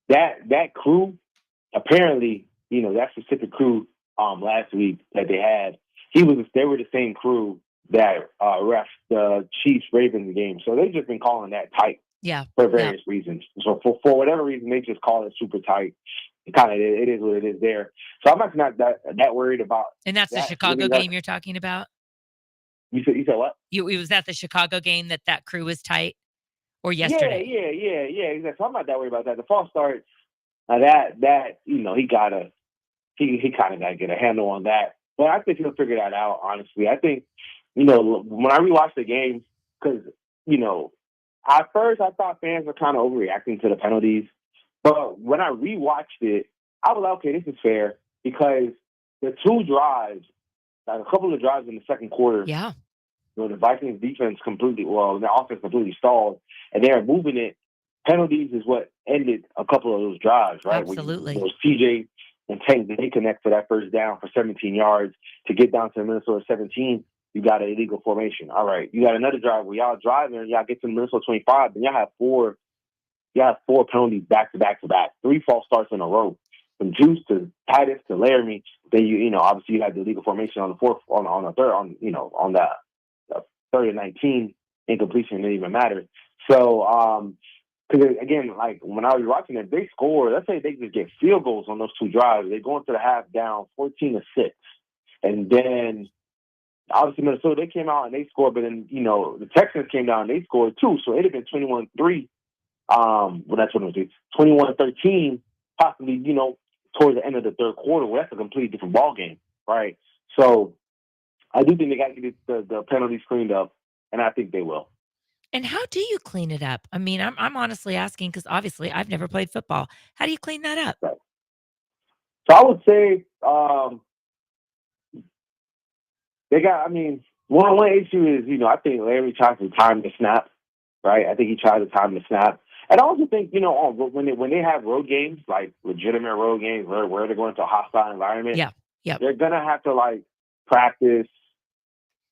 Speaker 7: that crew, apparently, that specific crew last week that they had they were the same crew that refs the Chiefs Ravens game. So they've just been calling that tight
Speaker 2: Yeah.
Speaker 7: for
Speaker 2: Yeah.
Speaker 7: various reasons. So for whatever reason, they just call it super tight. It is what it is there. So I'm actually not that worried about
Speaker 2: And that's the
Speaker 7: that.
Speaker 2: Chicago
Speaker 7: Really,
Speaker 2: game you're talking about?
Speaker 7: you said what?
Speaker 2: It was at the Chicago game that crew was tight, or
Speaker 7: Yeah,
Speaker 2: yesterday?
Speaker 7: yeah. Exactly. So I'm not that worried about that. The false start, that he kind of got to get a handle on that. But I think he'll figure that out. Honestly, I think when I rewatched the game, because at first I thought fans were kind of overreacting to the penalties, but when I rewatched it, I was like, okay, this is fair because the two drives, like a couple of drives in the second quarter,
Speaker 2: Yeah.
Speaker 7: the Vikings defense their offense completely stalled, and they were moving it. Penalties is what ended a couple of those drives, right?
Speaker 2: Absolutely.
Speaker 7: Those TJ and Tank, they connect for that first down for 17 yards to get down to the Minnesota 17. You got an illegal formation. All right, you got another drive where y'all driving and y'all get to the Minnesota 25, and y'all have four penalties back to back to back, 3 false starts in a row. From Juice to Titus to Laramie, then obviously you had the illegal formation on the fourth on the third on the third and 19 incompletion didn't even matter. So because again, like when I was watching it, they score. Let's say they just get field goals on those 2 drives. They go into the half down 14-6, and then obviously Minnesota they came out and they scored, but then the Texans came down and they scored too. So it'd have been 21-3. Well, that's what it was. 21-13, possibly towards the end of the third quarter. Well, that's a completely different ball game, right? So I do think they got to get the penalties cleaned up, and I think they will.
Speaker 2: And how do you clean it up? I mean, I'm honestly asking because obviously I've never played football. How do you clean that up?
Speaker 7: Right. So I would say they got. I mean, one issue is I think Larry tries to time the snap, right? I think he tries to time the snap, and I also think when they have road games, like legitimate road games where they're going to a hostile environment,
Speaker 2: Yeah.
Speaker 7: they're gonna have to practice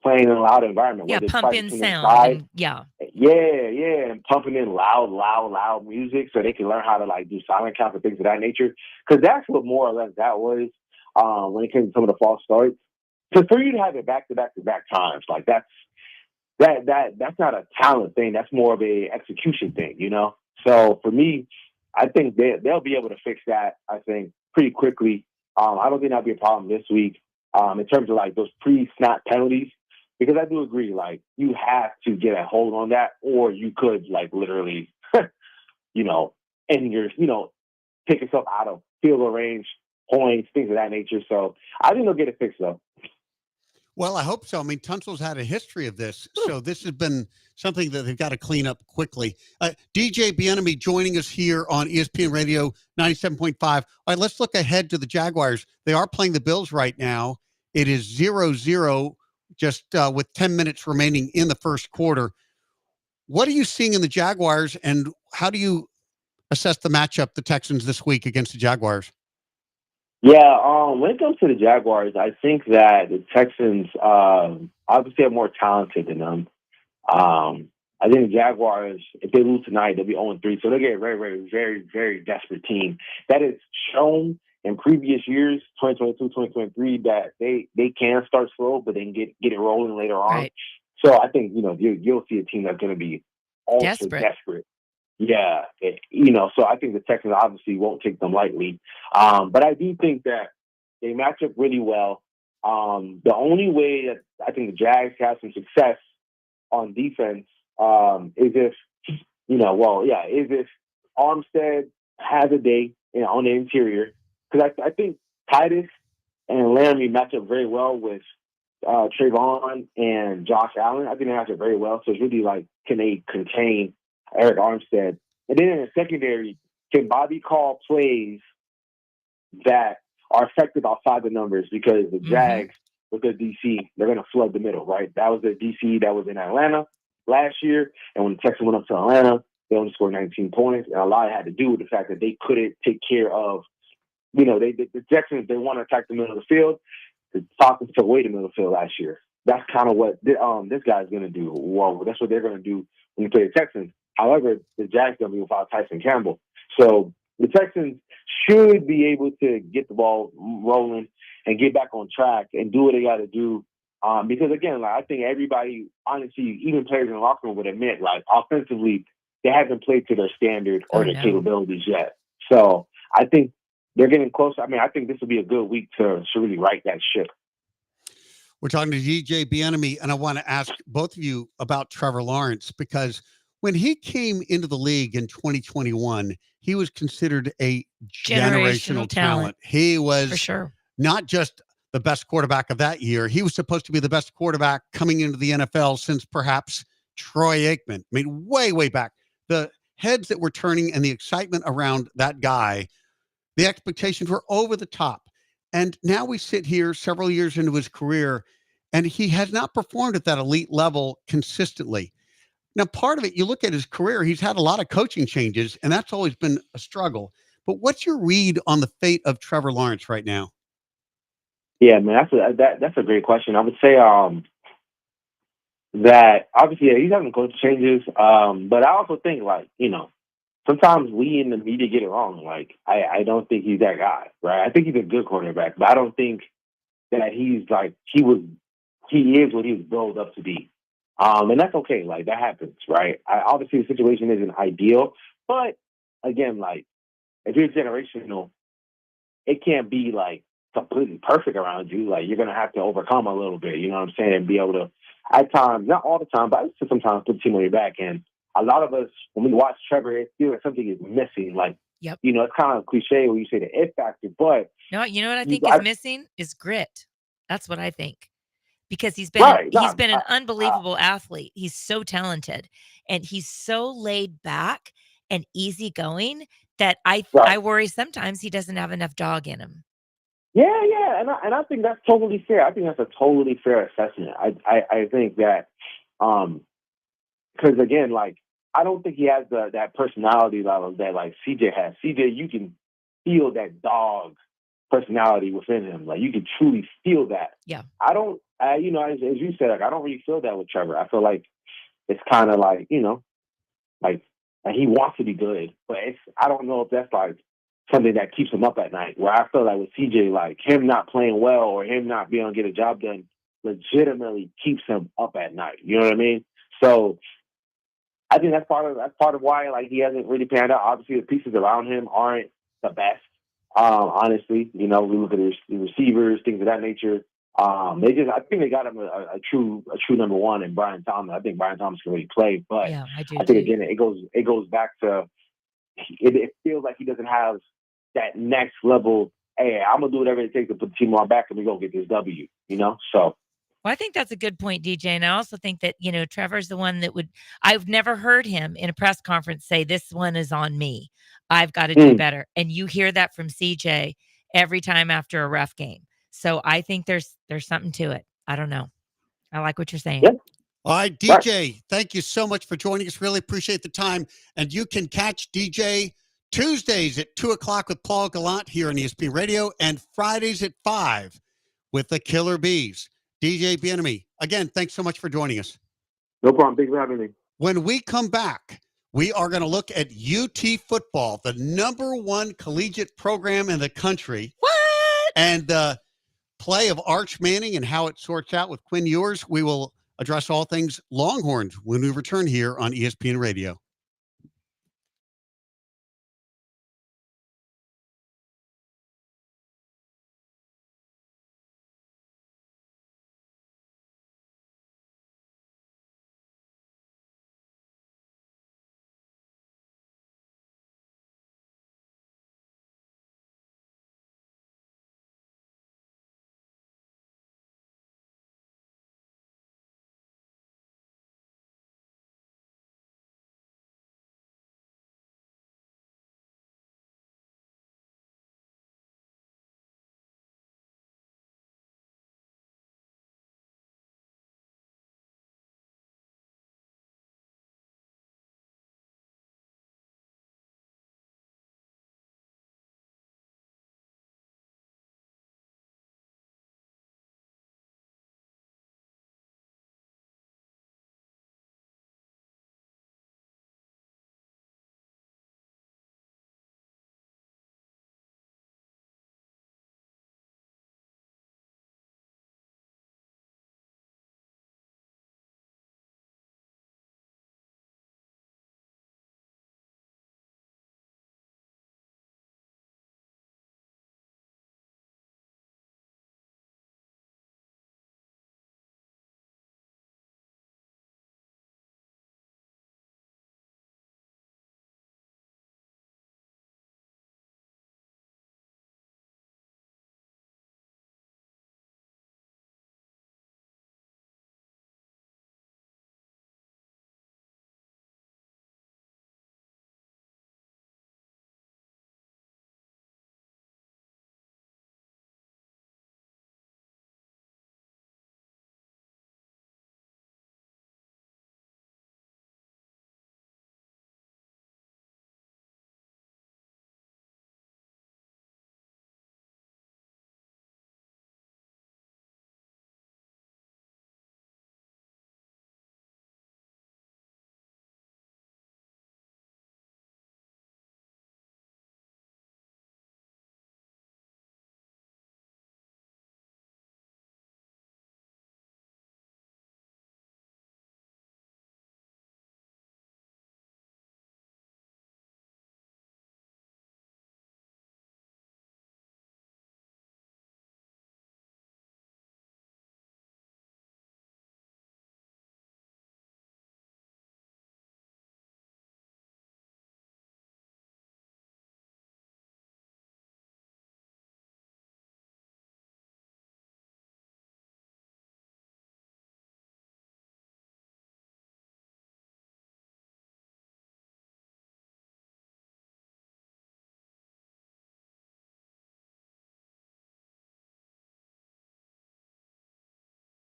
Speaker 7: playing in a loud environment.
Speaker 2: Yeah,
Speaker 7: where they
Speaker 2: pump
Speaker 7: fight
Speaker 2: in
Speaker 7: between
Speaker 2: sound.
Speaker 7: inside.
Speaker 2: And, yeah.
Speaker 7: Yeah, and pumping in loud music so they can learn how to do silent counts and things of that nature. Because that's what more or less that was when it came to some of the false starts. Because for you to have it back to back to back times, that's not a talent thing. That's more of a execution thing, So for me, I think they'll be able to fix that. I think pretty quickly. I don't think that'll be a problem this week in terms of those pre-snap penalties. Because I do agree, you have to get a hold on that, or you could literally, end take yourself out of field goal range, points, things of that nature. So I think they'll get it fixed though.
Speaker 1: Well, I hope so. I mean, Tunsil's had a history of this, so this has been something that they've got to clean up quickly. DJ Bieniemy joining us here on ESPN Radio 97.5. All right, let's look ahead to the Jaguars. They are playing the Bills right now. It is 0-0. Just with 10 minutes remaining in the first quarter. What are you seeing in the Jaguars, and how do you assess the matchup, the Texans this week against the Jaguars?
Speaker 7: Yeah, when it comes to the Jaguars, I think that the Texans obviously are more talented than them. I think the Jaguars, if they lose tonight, they'll be 0-3. So they'll get a very, very, very, very desperate team. That is shown in previous years, 2022, 2023, that they can start slow, but they can get it rolling later on.
Speaker 2: Right.
Speaker 7: So I think, you'll see a team that's going to be ultra desperate. Yeah. So I think the Texans obviously won't take them lightly. But I do think that they match up really well. The only way that I think the Jags have some success on defense is if, is if Armstead has a day on the interior. Because I think Titus and Laramie match up very well with Trayvon and Josh Allen. I think they match up very well. So it's really can they contain Eric Armstead? And then in the secondary, can Bobby call plays that are effective outside the numbers? Because the Jags, with their DC, they're going to flood the middle, right? That was their DC that was in Atlanta last year. And when the Texans went up to Atlanta, they only scored 19 points. And a lot had to do with the fact that they couldn't take care of the Texans, they want to attack the middle of the field. The Falcons took away the middle of the field last year. That's kind of what this guy's going to do. Well, that's what they're going to do when they play the Texans. However, the Jags going to be without Tyson Campbell. So the Texans should be able to get the ball rolling and get back on track and do what they got to do Because again, like I think everybody, honestly, even players in the locker room would admit, like offensively, they haven't played to their standard or
Speaker 2: Oh,
Speaker 7: their
Speaker 2: no.
Speaker 7: capabilities yet. So I think they're getting close. I mean, I think this will be a good week to really right that ship.
Speaker 1: We're talking to DJ Bieniemy, and I want to ask both of you about Trevor Lawrence because when he came into the league in 2021, he was considered a generational talent. He
Speaker 2: For
Speaker 1: was
Speaker 2: sure.
Speaker 1: not just the best quarterback of that year. He was supposed to be the best quarterback coming into the NFL since perhaps Troy Aikman. I mean, way, way back. The heads that were turning and the excitement around that guy, the expectations were over the top. And now we sit here several years into his career, and he has not performed at that elite level consistently. Now, part of it, you look at his career, he's had a lot of coaching changes, and that's always been a struggle. But what's your read on the fate of Trevor Lawrence right now?
Speaker 7: Yeah, man, that's a great question. I would say that obviously he's having coach changes, but I also think like sometimes we in the media get it wrong. Like I don't think he's that guy, right? I think he's a good quarterback, but I don't think that he's like he is what he was built up to be. And that's okay. Like that happens, right? Obviously the situation isn't ideal, but again, like if you're generational, it can't be like completely perfect around you. Like you're gonna have to overcome a little bit, you know what I'm saying, and be able to at times, not all the time, but I used to sometimes put the team on your back. And a lot of us when we watch Trevor, it feels like something is missing. Like
Speaker 2: Yep.
Speaker 7: it's kind of cliche when you say the it factor, but
Speaker 2: No, you know what I think is missing is grit. That's what I think. Because he's been
Speaker 7: right,
Speaker 2: he's been an unbelievable athlete. He's so talented and he's so laid back and easygoing that I
Speaker 7: right.
Speaker 2: worry sometimes he doesn't have enough dog in him.
Speaker 7: Yeah, and I think that's totally fair. I think that's a totally fair assessment. I think that because again, like I don't think he has that personality level that like CJ has. CJ, you can feel that dog personality within him. Like you can truly feel that.
Speaker 2: Yeah.
Speaker 7: I don't. As you said, like I don't really feel that with Trevor. I feel like it's kind of like like he wants to be good, but I don't know if that's like something that keeps him up at night. Where I feel like with CJ, like him not playing well or him not being able to get a job done, legitimately keeps him up at night. You know what I mean? So I think that's part of why like he hasn't really panned out. Obviously, the pieces around him aren't the best. Honestly, we look at the receivers, things of that nature. I think they got him a true number one in Brian Thomas. I think Brian Thomas can really play, but
Speaker 2: Yeah, I do.
Speaker 7: I think again it goes back to it feels like he doesn't have that next level. Hey, I'm gonna do whatever it takes to put the team on my back and we go get this W. So.
Speaker 2: Well, I think that's a good point, DJ. And I also think that, Trevor's the one that I've never heard him in a press conference say, this one is on me. I've got to do better. And you hear that from CJ every time after a rough game. So I think there's something to it. I don't know. I like what you're saying.
Speaker 7: Yep.
Speaker 1: All right, DJ, thank you so much for joining us. Really appreciate the time. And you can catch DJ Tuesdays at 2:00 with Paul Gallant here on ESPN Radio and Fridays at 5 with the Killer Bees. DJ Bieniemy, again, thanks so much for joining us.
Speaker 7: No problem. Thanks for having me.
Speaker 1: When we come back, we are going to look at UT football, the #1 collegiate program in the country.
Speaker 2: What?
Speaker 1: And the play of Arch Manning and how it sorts out with Quinn Ewers. We will address all things Longhorns when we return here on ESPN Radio.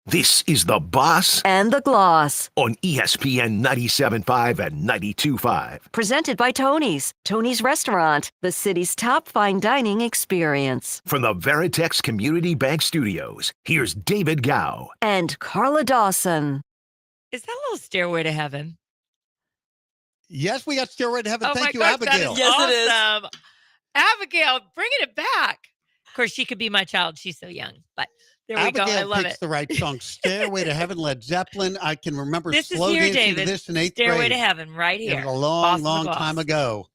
Speaker 3: This is The Boss
Speaker 4: and the Gloss.
Speaker 3: on ESPN 97.5 and 92.5.
Speaker 4: Presented by Tony's. Tony's Restaurant, the city's top fine dining experience.
Speaker 3: From the Veritex Community Bank Studios, here's David Gow.
Speaker 4: And Carla Dawson.
Speaker 2: Is that a little Stairway to Heaven?
Speaker 1: Yes, we got Stairway to Heaven.
Speaker 2: Oh
Speaker 1: Thank you,
Speaker 2: gosh,
Speaker 1: Abigail.
Speaker 2: That is
Speaker 8: Yes, it is.
Speaker 2: awesome. Abigail, bringing it back. Of course, she could be my child. She's so young, but there we
Speaker 1: Abigail
Speaker 2: go. I love
Speaker 1: picks
Speaker 2: it.
Speaker 1: the right song. Stairway to Heaven, Led Zeppelin. I can remember
Speaker 2: This is
Speaker 1: slow
Speaker 2: here,
Speaker 1: dancing to
Speaker 2: David.
Speaker 1: this in 8th
Speaker 2: Stairway
Speaker 1: grade.
Speaker 2: to Heaven, right
Speaker 1: It
Speaker 2: here.
Speaker 1: was a
Speaker 2: Boss and
Speaker 1: long
Speaker 2: the
Speaker 1: time
Speaker 2: Boss.
Speaker 1: ago.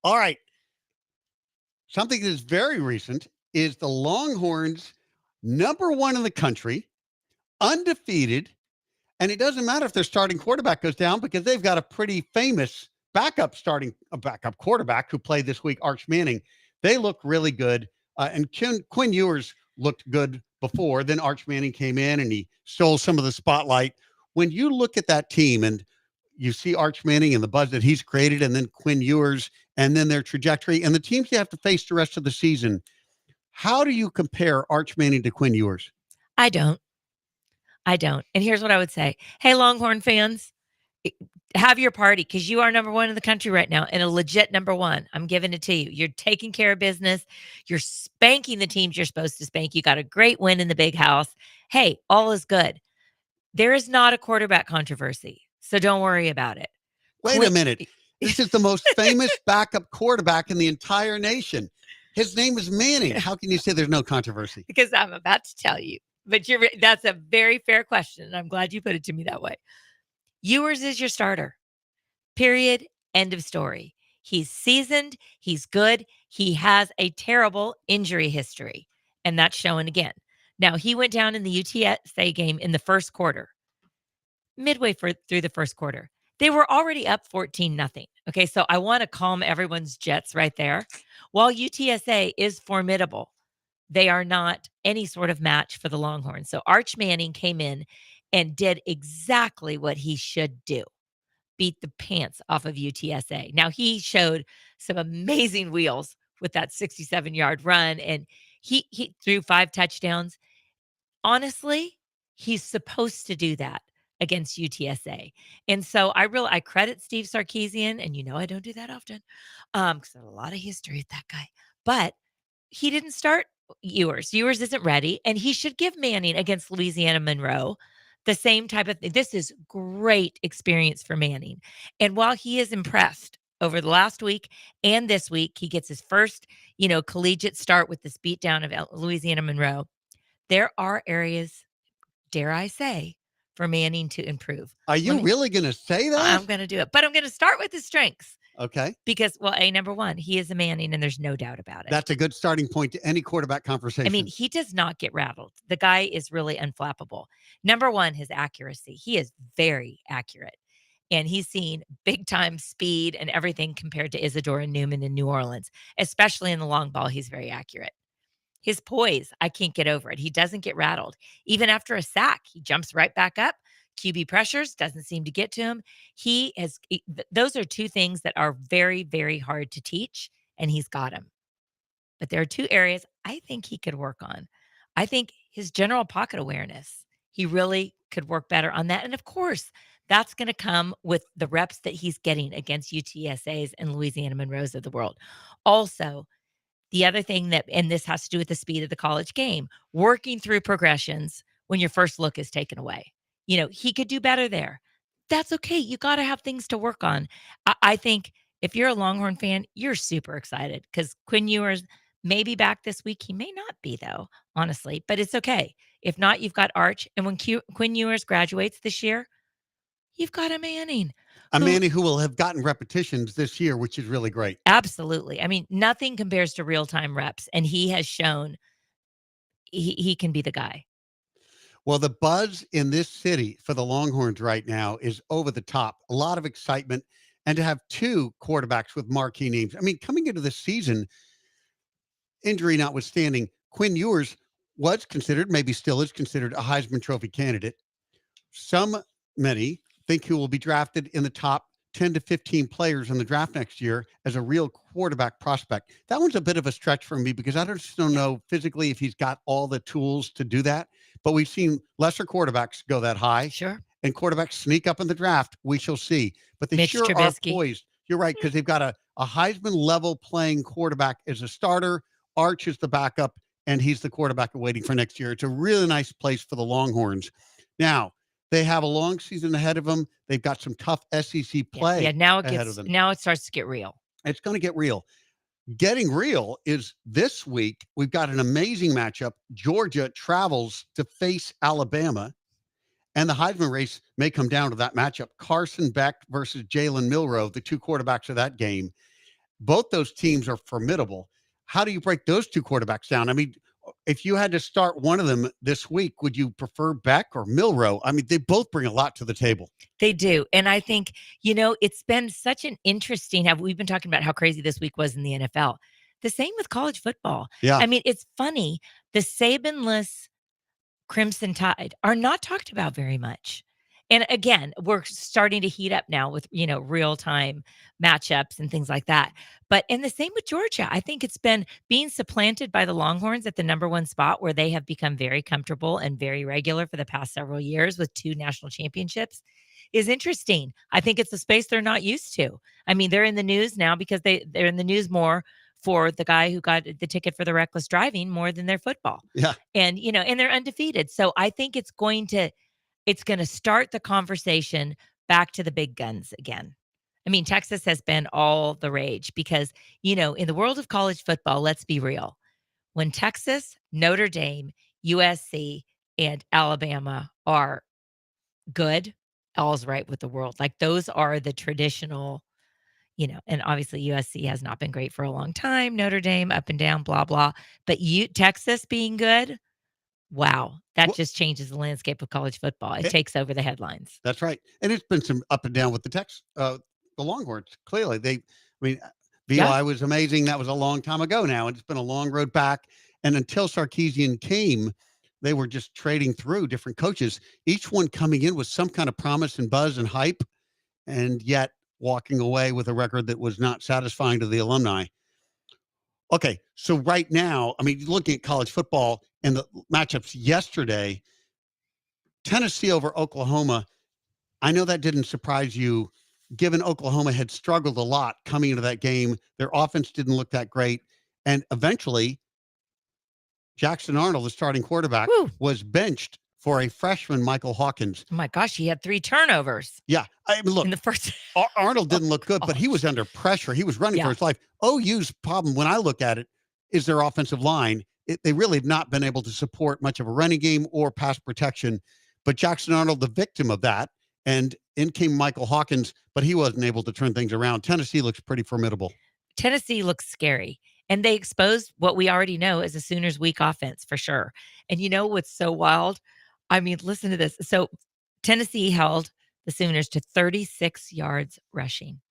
Speaker 1: All right. Something that is very recent is the Longhorns, #1 in the country, undefeated. And it doesn't matter if their starting quarterback goes down because they've got a pretty famous backup quarterback who played this week, Arch Manning. They look really good. And Quinn Ewers looked good before. Then Arch Manning came in and he stole some of the spotlight. When you look at that team and you see Arch Manning and the buzz that he's created, and then Quinn Ewers, and then their trajectory, and the teams you have to face the rest of the season, how do you compare Arch Manning to Quinn Ewers?
Speaker 2: I don't. And here's what I would say. Hey, Longhorn fans, have your party because you are #1 in the country right now and a legit #1. I'm giving it to you. You're taking care of business. You're spanking the teams you're supposed to spank. You got a great win in the big house. Hey, all is good. There is not a quarterback controversy, so don't worry about it.
Speaker 1: Wait a minute. This is the most famous backup quarterback in the entire nation. His name is Manning. How can you say there's no controversy?
Speaker 2: Because I'm about to tell you. But that's a very fair question, and I'm glad you put it to me that way. Ewers is your starter. Period. End of story. He's seasoned. He's good. He has a terrible injury history, and that's showing again. Now, he went down in the UTSA game in the first quarter, midway through the first quarter. They were already up 14-0. Okay, so I want to calm everyone's jets right there. While UTSA is formidable, they are not any sort of match for the Longhorns. So Arch Manning came in and did exactly what he should do. Beat the pants off of UTSA. Now, he showed some amazing wheels with that 67-yard run, and he threw 5 touchdowns. Honestly, he's supposed to do that against UTSA. And so I credit Steve Sarkisian, and I don't do that often because I have a lot of history with that guy. But he didn't start Ewers. Ewers isn't ready, and he should give Manning against Louisiana Monroe the same type of thing. This is great experience for Manning. And while he is impressed over the last week and this week, he gets his first, collegiate start with this beatdown of Louisiana Monroe. There are areas, dare I say, for Manning to improve.
Speaker 1: Are you really going to say that?
Speaker 2: I'm going to do it, but I'm going to start with his strengths.
Speaker 1: Okay.
Speaker 2: Because, #1, he is a Manning, and there's no doubt about it.
Speaker 1: That's a good starting point to any quarterback conversation.
Speaker 2: I mean, he does not get rattled. The guy is really unflappable. #1, his accuracy. He is very accurate. And he's seen big time speed and everything compared to Isadora Newman in New Orleans, especially in the long ball. He's very accurate. His poise, I can't get over it. He doesn't get rattled. Even after a sack, he jumps right back up. QB pressures doesn't seem to get to him. Those are 2 things that are very, very hard to teach, and he's got them. But there are 2 areas I think he could work on. I think his general pocket awareness, he really could work better on that. And of course, that's going to come with the reps that he's getting against UTSAs and Louisiana Monroes of the world. Also, the other thing and this has to do with the speed of the college game, working through progressions when your first look is taken away. He could do better there. That's okay. You got to have things to work on. I think if you're a Longhorn fan, you're super excited because Quinn Ewers may be back this week. He may not be, though, honestly, but it's okay. If not, you've got Arch. And when Quinn Ewers graduates this year, you've got a Manning.
Speaker 1: A Manning who will have gotten repetitions this year, which is really great.
Speaker 2: Absolutely. I mean, nothing compares to real-time reps, and he has shown he can be the guy.
Speaker 1: Well, the buzz in this city for the Longhorns right now is over the top. A lot of excitement. And to have 2 quarterbacks with marquee names. I mean, coming into the season, injury notwithstanding, Quinn Ewers was considered, maybe still is considered, a Heisman Trophy candidate. Many think he will be drafted in the top 10 to 15 players in the draft next year as a real quarterback prospect. That one's a bit of a stretch for me because I just don't know physically if he's got all the tools to do that. but we've seen lesser quarterbacks go that high,
Speaker 2: Sure.
Speaker 1: and quarterbacks sneak up in the draft. We shall see. But they
Speaker 2: Mitch
Speaker 1: sure are
Speaker 2: Trubisky.
Speaker 1: poised. You're right, because they've got a Heisman level playing quarterback as a starter. Arch is the backup, and he's the quarterback waiting for next year. It's a really nice place for the Longhorns. Now, they have a long season ahead of them. They've got some tough SEC play
Speaker 2: Yeah, now
Speaker 1: ahead of them.
Speaker 2: now it starts to get real.
Speaker 1: It's going to get real. Getting real is this week. We've got an amazing matchup. Georgia travels to face Alabama, and the Heisman race may come down to that matchup. Carson Beck versus Jalen Milroe, the two quarterbacks of that game. Both those teams are formidable. How do you break those two quarterbacks down? I mean, if you had to start one of them this week, would you prefer Beck or Milroe? I mean, they both bring a lot to the table.
Speaker 2: They do. And I think, it's been such an interesting, we've been talking about how crazy this week was in the NFL. The same with college football.
Speaker 1: Yeah.
Speaker 2: I mean, it's funny. The Sabanless Crimson Tide are not talked about very much. And again, we're starting to heat up now with, real time matchups and things like that. But and the same with Georgia. I think it's been being supplanted by the Longhorns at the number one spot, where they have become very comfortable and very regular for the past several years with 2 national championships, is interesting. I think it's a space they're not used to. I mean, they're in the news now because they're in the news more for the guy who got the ticket for the reckless driving more than their football.
Speaker 1: Yeah.
Speaker 2: And, and they're undefeated. So I think it's going to start the conversation back to the big guns again. I mean, Texas has been all the rage because, in the world of college football, let's be real. When Texas, Notre Dame, USC, and Alabama are good, all's right with the world. Like, those are the traditional, and obviously USC has not been great for a long time. Notre Dame, up and down, blah, blah. But Texas being good, wow, that
Speaker 1: Well,
Speaker 2: just changes the landscape of college football. It
Speaker 1: it-
Speaker 2: takes over the headlines.
Speaker 1: That's right. And it's been some up and down with the Longhorns. Clearly, VI was amazing. That was a long time ago now. And it's been a long road back. And until Sarkisian came, they were just trading through different coaches, each one coming in with some kind of promise and buzz and hype, and yet walking away with a record that was not satisfying to the alumni. Okay, so right now, I mean, looking at college football and the matchups yesterday, Tennessee over Oklahoma, I know that didn't surprise you, given Oklahoma had struggled a lot coming into that game. Their offense didn't look that great. And eventually, Jackson Arnold, the starting quarterback,
Speaker 2: Woo.
Speaker 1: was benched for a freshman, Michael Hawkins.
Speaker 2: Oh my gosh, he had 3 turnovers
Speaker 1: Yeah, I mean, look,
Speaker 2: in the first.
Speaker 1: Arnold didn't look good, but he was under pressure. He was running for
Speaker 2: Yeah.
Speaker 1: his life. OU's problem, when I look at it, is their offensive line. They really have not been able to support much of a running game or pass protection. But Jackson Arnold, the victim of that, and in came Michael Hawkins, but he wasn't able to turn things around. Tennessee looks pretty formidable.
Speaker 2: Tennessee looks scary. And they exposed what we already know is a Sooners' weak offense for sure. And you know what's so wild? I mean, listen to this. So Tennessee held the Sooners to 36 yards rushing,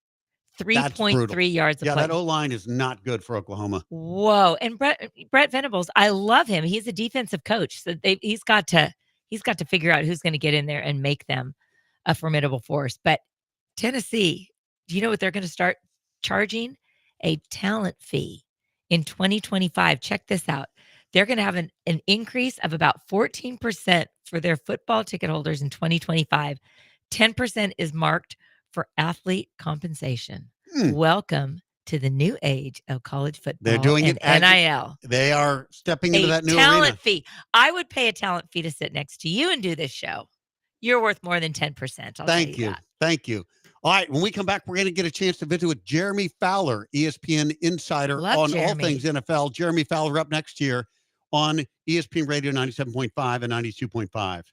Speaker 1: That's brutal.
Speaker 2: 3.3 yards a
Speaker 1: Yeah,
Speaker 2: play.
Speaker 1: that O-line is not good for Oklahoma.
Speaker 2: Whoa! And Brett Venables, I love him. He's a defensive coach, so he's got to figure out who's going to get in there and make them a formidable force. But Tennessee, do you know what they're going to start charging? A talent fee in 2025. Check this out. They're going to have an increase of about 14% for their football ticket holders in 2025. 10% is marked for athlete compensation. Welcome to the new age of college football.
Speaker 1: They're doing
Speaker 2: and
Speaker 1: it
Speaker 2: NIL.
Speaker 1: They are stepping into that new
Speaker 2: talent
Speaker 1: arena.
Speaker 2: fee. I would pay a talent fee to sit next to you and do this show. You're worth more than 10%. I'll
Speaker 1: Thank
Speaker 2: tell you
Speaker 1: you.
Speaker 2: that.
Speaker 1: Thank you. All right. When we come back, we're going to get a chance to visit with Jeremy Fowler, ESPN insider
Speaker 2: Love
Speaker 1: on all
Speaker 2: Jeremy.
Speaker 1: things NFL. Jeremy Fowler up next year on ESPN Radio 97.5 and 92.5.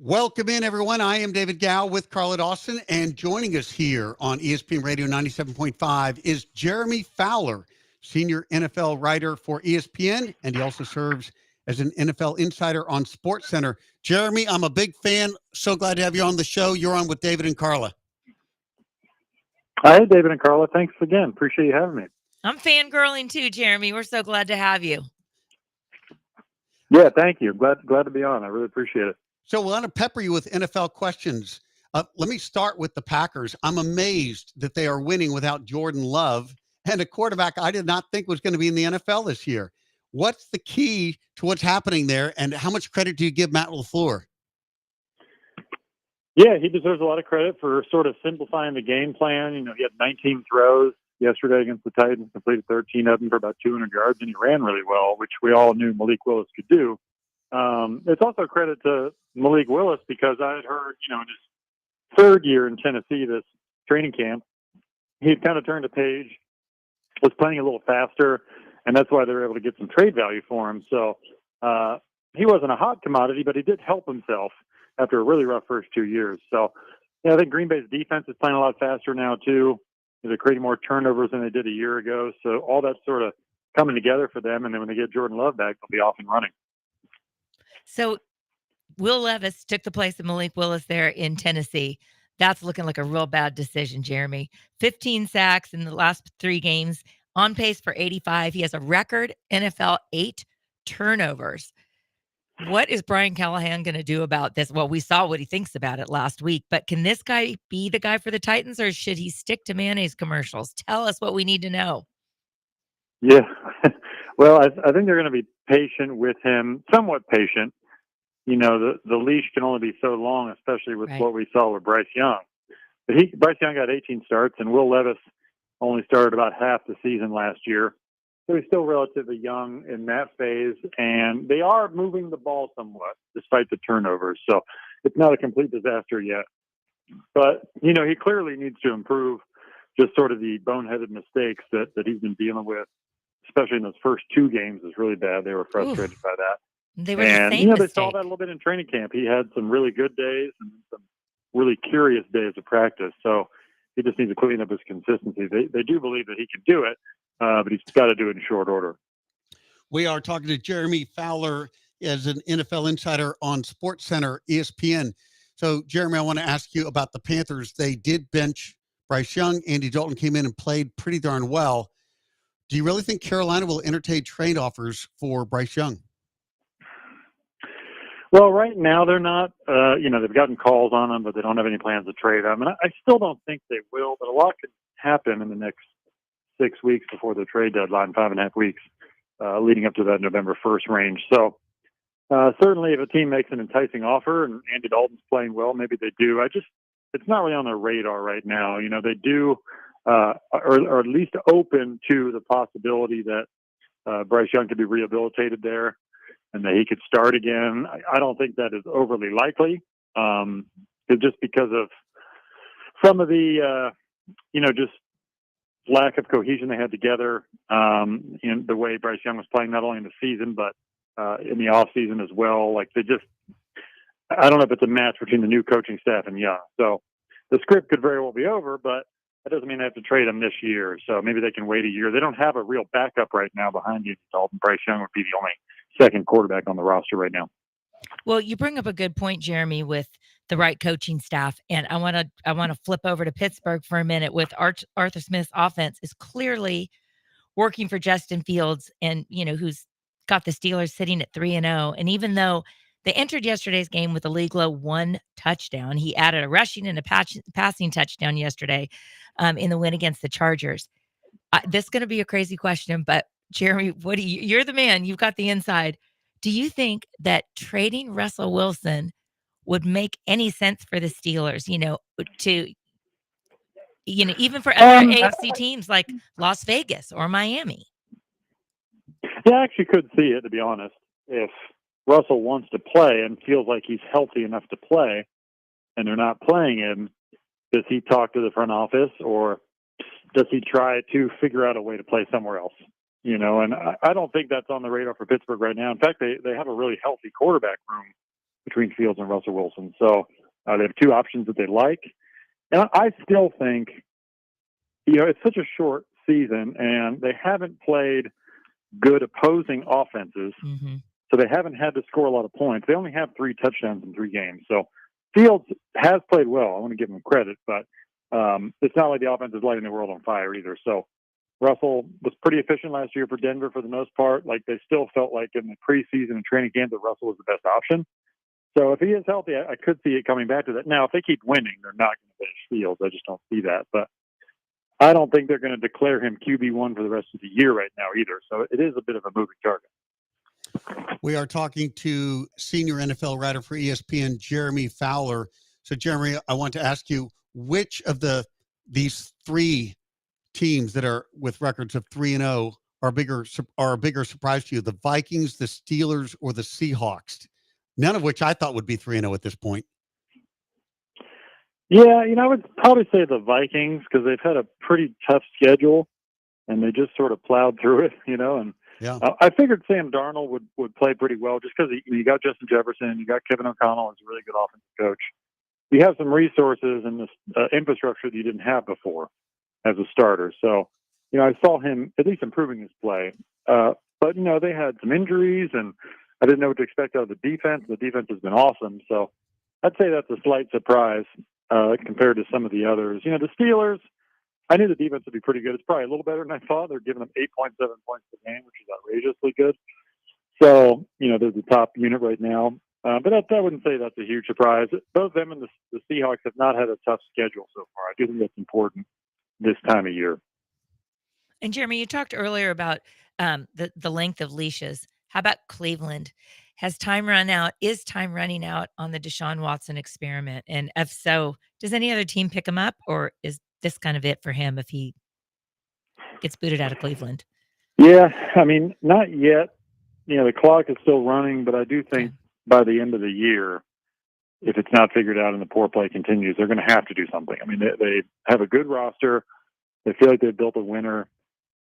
Speaker 1: Welcome in, everyone. I am David Gow with Carla Dawson, and joining us here on ESPN Radio 97.5 is Jeremy Fowler, senior NFL writer for ESPN, and he also serves as an NFL insider on SportsCenter. Jeremy, I'm a big fan. So glad to have you on the show. You're on with David and Carla.
Speaker 8: Hi, David and Carla. Thanks again. Appreciate you having me.
Speaker 2: I'm fangirling too, Jeremy. We're so glad to have you.
Speaker 8: Yeah, thank you. Glad to be on. I really appreciate it.
Speaker 1: So we're going to pepper you with NFL questions. Let me start with the Packers. I'm amazed that they are winning without Jordan Love and a quarterback I did not think was going to be in the NFL this year. What's the key to what's happening there, and how much credit do you give Matt LaFleur?
Speaker 8: Yeah, he deserves a lot of credit for sort of simplifying the game plan. You know, he had 19 throws yesterday against the Titans, completed 13 of them for about 200 yards, and he ran really well, which we all knew Malik Willis could do. It's also a credit to Malik Willis because I had heard, in his third year in Tennessee, this training camp, he had kind of turned a page, was playing a little faster, and that's why they were able to get some trade value for him. So he wasn't a hot commodity, but he did help himself after a really rough first 2 years. So I think Green Bay's defense is playing a lot faster now, too. They're creating more turnovers than they did a year ago. So all that's sort of coming together for them. And then when they get Jordan Love back, they'll be off and running.
Speaker 2: So Will Levis took the place of Malik Willis there in Tennessee. That's looking like a real bad decision, Jeremy. 15 sacks in the last 3 games, on pace for 85. He has a record NFL 8 turnovers. What is Brian Callahan going to do about this? Well, we saw what he thinks about it last week, but can this guy be the guy for the Titans, or should he stick to mayonnaise commercials? Tell us what we need to know.
Speaker 8: Yeah. Well, I think they're going to be patient with him, somewhat patient. The leash can only be so long, especially with what we saw with Bryce Young. But Bryce Young got 18 starts, and Will Levis only started about half the season last year. So he's still relatively young in that phase, and they are moving the ball somewhat despite the turnovers. So it's not a complete disaster yet. But, he clearly needs to improve just sort of the boneheaded mistakes that he's been dealing with, especially in those first 2 games is really bad. They were frustrated by that.
Speaker 2: They were the same
Speaker 8: they
Speaker 2: mistake.
Speaker 8: saw that a little bit in training camp. He had some really good days and some really curious days of practice. So he just needs to clean up his consistency. They do believe that he can do it, but he's got to do it in short order.
Speaker 1: We are talking to Jeremy Fowler as an NFL insider on SportsCenter, ESPN. So, Jeremy, I want to ask you about the Panthers. They did bench Bryce Young. Andy Dalton came in and played pretty darn well. Do you really think Carolina will entertain trade offers for Bryce Young?
Speaker 8: Well, right now they're not. They've gotten calls on them, but they don't have any plans to trade them. And I still don't think they will, but a lot could happen in the next 6 weeks before the trade deadline, 5.5 weeks, leading up to that November 1st range. So certainly if a team makes an enticing offer and Andy Dalton's playing well, maybe they do. It's not really on their radar right now. They do, or at least open to the possibility that Bryce Young could be rehabilitated there and that he could start again. I don't think that is overly likely, just because of some of the, just lack of cohesion they had together in the way Bryce Young was playing, not only in the season, but in the off season as well. I don't know if it's a match between the new coaching staff and Young. So the script could very well be over, but that doesn't mean they have to trade him this year. So maybe they can wait a year. They don't have a real backup right now behind you. Dalton. Bryce Young would be the only second quarterback on the roster right now.
Speaker 2: Well, you bring up a good point, Jeremy, with the right coaching staff. And I want to flip over to Pittsburgh for a minute with Arthur Smith's offense is clearly working for Justin Fields and, who's got the Steelers sitting at 3-0. And even though they entered yesterday's game with a league low 1 touchdown, he added a rushing and a passing touchdown yesterday in the win against the Chargers. This is going to be a crazy question, but Jeremy, you're the man, you've got the inside. Do you think that trading Russell Wilson would make any sense for the Steelers, even for other AFC teams like Las Vegas or Miami?
Speaker 8: Yeah, I actually could see it, to be honest. If Russell wants to play and feels like he's healthy enough to play and they're not playing him, does he talk to the front office or does he try to figure out a way to play somewhere else? And I don't think that's on the radar for Pittsburgh right now. In fact, they have a really healthy quarterback room between Fields and Russell Wilson. So they have two options that they like. And I still think, it's such a short season, and they haven't played good opposing offenses.
Speaker 2: Mm-hmm.
Speaker 8: So they haven't had to score a lot of points. They only have 3 touchdowns in 3 games. So Fields has played well. I want to give him credit, but it's not like the offense is lighting the world on fire either. So Russell was pretty efficient last year for Denver for the most part. Like, they still felt like in the preseason and training camp that Russell was the best option. So if he is healthy, I could see it coming back to that. Now, if they keep winning, they're not going to finish Fields. I just don't see that. But I don't think they're going to declare him QB1 for the rest of the year right now either. So it is a bit of a moving target.
Speaker 1: We are talking to senior NFL writer for ESPN, Jeremy Fowler. So, Jeremy, I want to ask you, which of these 3 teams that are with records of 3-0 are a bigger surprise to you? The Vikings, the Steelers, or the Seahawks? None of which I thought would be 3-0 at this point.
Speaker 8: Yeah, I would probably say the Vikings, because they've had a pretty tough schedule, and they just sort of plowed through it, and
Speaker 1: yeah.
Speaker 8: I figured Sam Darnold would play pretty well just because you got Justin Jefferson, you got Kevin O'Connell as a really good offensive coach. You have some resources and this infrastructure that you didn't have before as a starter. So, I saw him at least improving his play. But, they had some injuries, and I didn't know what to expect out of the defense. The defense has been awesome. So I'd say that's a slight surprise compared to some of the others. The Steelers, I knew the defense would be pretty good. It's probably a little better than I thought. They're giving them 8.7 points per game, which is outrageously good. So, they're the top unit right now. But I wouldn't say that's a huge surprise. Both them and the Seahawks have not had a tough schedule so far. I do think that's important this time of year.
Speaker 2: And Jeremy, you talked earlier about the length of leashes. How about Cleveland? Has time run out? Is time running out on the Deshaun Watson experiment? And if so, does any other team pick him up, or is this kind of it for him if he gets booted out of Cleveland?
Speaker 8: Yeah, not yet. The clock is still running, but I do think by the end of the year, if it's not figured out and the poor play continues, they're going to have to do something. They have a good roster. They feel like they've built a winner.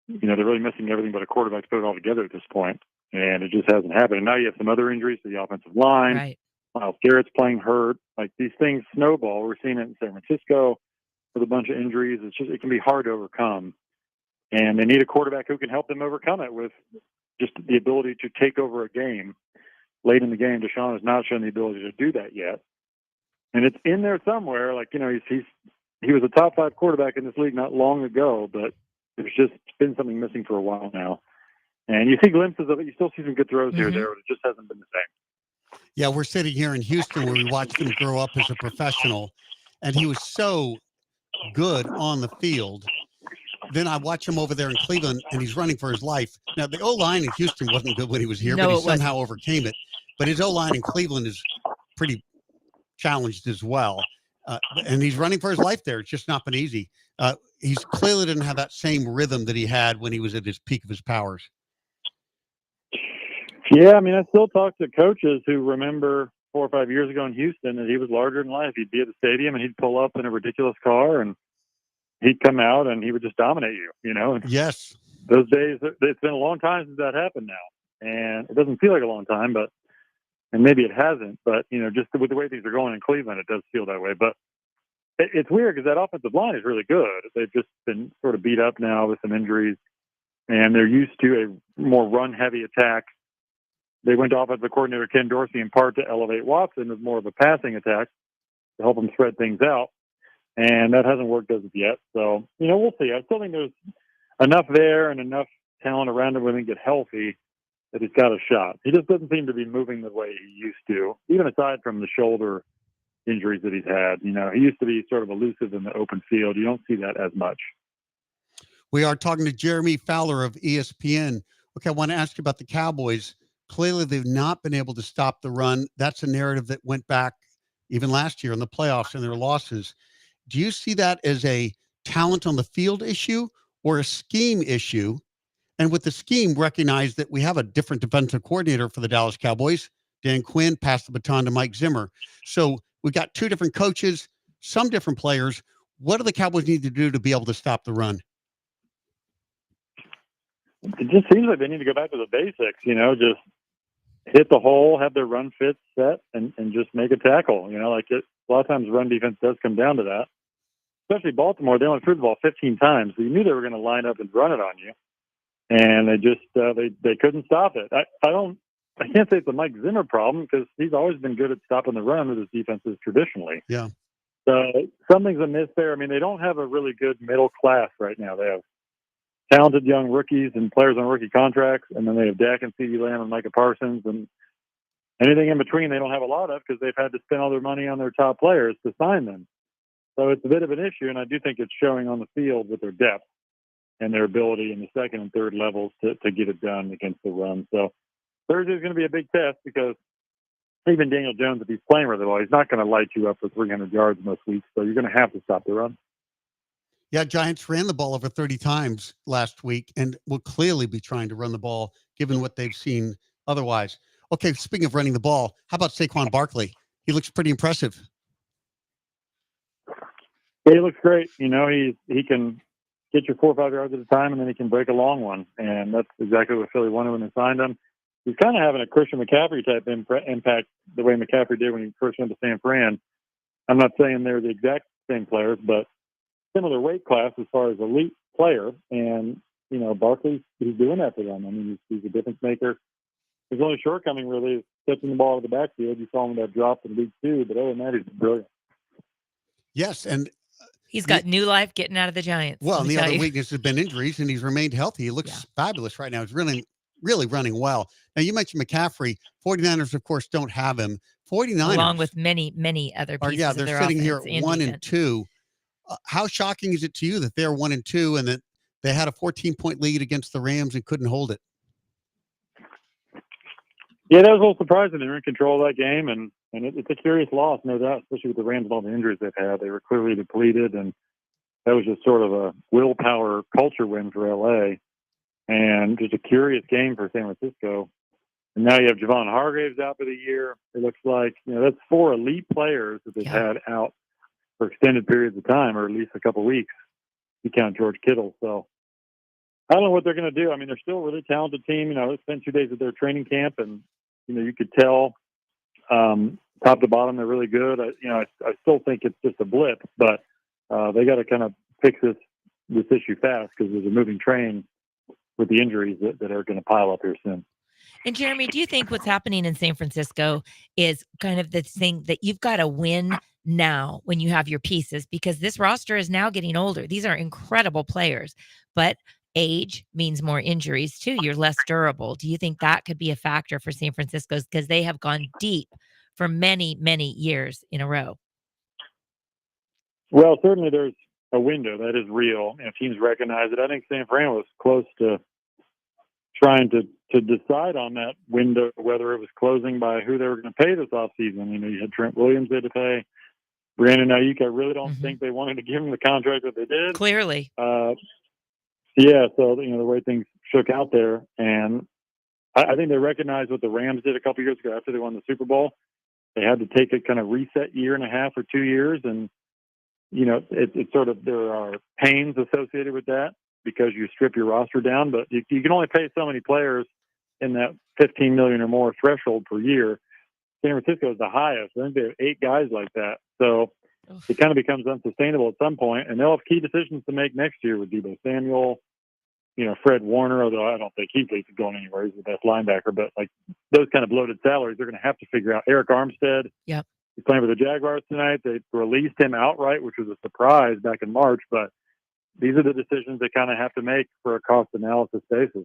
Speaker 8: They're really missing everything but a quarterback to put it all together at this point, and it just hasn't happened. And now you have some other injuries to the offensive line.
Speaker 2: Right.
Speaker 8: Myles Garrett's playing hurt. Like, these things snowball. We're seeing it in San Francisco with a bunch of injuries. It can be hard to overcome, and they need a quarterback who can help them overcome it with just the ability to take over a game late in the game. Deshaun has not shown the ability to do that yet, and it's in there somewhere. Like, he was a top 5 quarterback in this league not long ago, but there's just been something missing for a while now. And you see glimpses of it. You still see some good throws here or there, but it just hasn't been the same.
Speaker 1: Yeah, we're sitting here in Houston where we watched him grow up as a professional, and he was so good on the field. Then I watch him over there in Cleveland, and he's running for his life. Now, the O-line in Houston wasn't good when he was here,
Speaker 2: No,
Speaker 1: but he
Speaker 2: it wasn't.
Speaker 1: somehow overcame it. But his O-line in Cleveland is pretty challenged as well. And he's running for his life there. It's just not been easy. He's clearly didn't have that same rhythm that he had when he was at his peak of his powers.
Speaker 8: Yeah, I still talk to coaches who remember 4 or 5 years ago in Houston that he was larger than life. He'd be at the stadium and he'd pull up in a ridiculous car and he'd come out and he would just dominate you, And
Speaker 1: Yes.
Speaker 8: those days, it's been a long time since that happened now. And it doesn't feel like a long time, and maybe it hasn't, but, just with the way things are going in Cleveland, it does feel that way. But it's weird because that offensive line is really good. They've just been sort of beat up now with some injuries, and they're used to a more run-heavy attack. They went to offensive coordinator Ken Dorsey in part to elevate Watson as more of a passing attack to help him spread things out, and that hasn't worked as of yet. So, we'll see. I still think there's enough there and enough talent around him when he get healthy that he's got a shot. He just doesn't seem to be moving the way he used to, even aside from the shoulder injuries that he's had. He used to be sort of elusive in the open field. You don't see that as much.
Speaker 1: We are talking to Jeremy Fowler of ESPN. Okay, I want to ask you about the Cowboys. Clearly, they've not been able to stop the run. That's a narrative that went back even last year in the playoffs and their losses. Do you see that as a talent on the field issue or a scheme issue? And with the scheme, recognize that we have a different defensive coordinator for the Dallas Cowboys. Dan Quinn passed the baton to Mike Zimmer. So we've got 2 different coaches, some different players. What do the Cowboys need to do to be able to stop the run?
Speaker 8: It just seems like they need to go back to the basics, hit the hole, have their run fit set, and just make a tackle. You know, like a lot of times run defense does come down to that. Especially Baltimore, they only threw the ball 15 times. So you knew they were going to line up and run it on you, and they just they couldn't stop it. I can't say it's a Mike Zimmer problem because he's always been good at stopping the run with his defenses traditionally.
Speaker 1: Yeah.
Speaker 8: So something's amiss there. I mean, they don't have a really good middle class right now. They have talented young rookies and players on rookie contracts, and then they have Dak and CeeDee Lamb and Micah Parsons, and anything in between they don't have a lot of because they've had to spend all their money on their top players to sign them. So it's a bit of an issue, and I do think it's showing on the field with their depth and their ability in the second and third levels to get it done against the run. So Thursday's going to be a big test because even Daniel Jones, if he's playing really well, he's not going to light you up for 300 yards most weeks. So you're going to have to stop the run.
Speaker 1: Yeah, Giants ran the ball over 30 times last week and will clearly be trying to run the ball given what they've seen otherwise. Okay, speaking of running the ball, how about Saquon Barkley? He looks pretty impressive.
Speaker 8: Yeah, he looks great. You know, he can get you 4 or 5 yards at a time, and then he can break a long one. And that's exactly what Philly wanted when they signed him. He's kind of having a Christian McCaffrey type impact the way McCaffrey did when he first went to San Fran. I'm not saying they're the exact same players, but similar weight class as far as elite player. And, you know, Barkley, he's doing that for them. I mean, he's a difference maker. His only shortcoming really is catching the ball out of the backfield. You saw him with that drop in week 2, but other than that, he's brilliant.
Speaker 1: Yes, and
Speaker 2: he's got new life getting out of the Giants.
Speaker 1: well, and the other
Speaker 2: you.
Speaker 1: weakness has been injuries, and he's remained healthy. He looks fabulous right now. He's really running well. Now, you mentioned McCaffrey. 49ers, of course, don't have him. 49ers.
Speaker 2: Along with many, many other pieces
Speaker 1: they're
Speaker 2: of their
Speaker 1: sitting here
Speaker 2: offense and
Speaker 1: 1
Speaker 2: defense.
Speaker 1: and 2. How shocking is it to you that they're 1 and 2 and that they had a 14-point lead against the Rams and couldn't hold it?
Speaker 8: Yeah, that was a little surprising. They were in control of that game, and it's a curious loss, no doubt, especially with the Rams and all the injuries they've had. They were clearly depleted, and that was just sort of a willpower culture win for L.A., and just a curious game for San Francisco. And now you have Javon Hargraves out for the year. It looks like, you know, that's 4 elite players that they've had out for extended periods of time, or at least a couple of weeks. You count George Kittle. So I don't know what they're going to do. I mean, they're still a really talented team. You know, they spent 2 days at their training camp, and, you know, you could tell top to bottom they're really good. I still think it's just a blip, but they got to kind of fix this issue fast because there's a moving train with the injuries that are going to pile up here soon.
Speaker 2: And Jeremy, do you think what's happening in San Francisco is kind of the thing that you've got to win now when you have your pieces, because this roster is now getting older. These are incredible players, but age means more injuries too. You're less durable. Do you think that could be a factor for San Francisco's, because they have gone deep for many, many years in a row?
Speaker 8: Well, certainly there's a window that is real, and teams recognize it. I think San Fran was close to trying to decide on that window, whether it was closing by who they were going to pay this offseason. You know, you had Trent Williams they had to pay. Brandon Ayuk, I really don't think they wanted to give him the contract that they did.
Speaker 2: Clearly.
Speaker 8: Yeah, so, you know, the way things shook out there. And I think they recognized what the Rams did a couple years ago after they won the Super Bowl. They had to take a kind of reset year and a half or 2 years. And, you know, it's sort of, there are pains associated with that because you strip your roster down, but you can only pay so many players in that $15 million or more threshold per year. San Francisco is the highest. I think they have 8 guys like that. So it kind of becomes unsustainable at some point, and they'll have key decisions to make next year with Deebo Samuel, you know, Fred Warner, although I don't think he's going anywhere. He's the best linebacker, but like those kind of bloated salaries, they're going to have to figure out. Eric Armstead,
Speaker 2: yep,
Speaker 8: he's playing with the Jaguars tonight. They released him outright, which was a surprise back in March, but these are the decisions they kind of have to make for a cost analysis basis.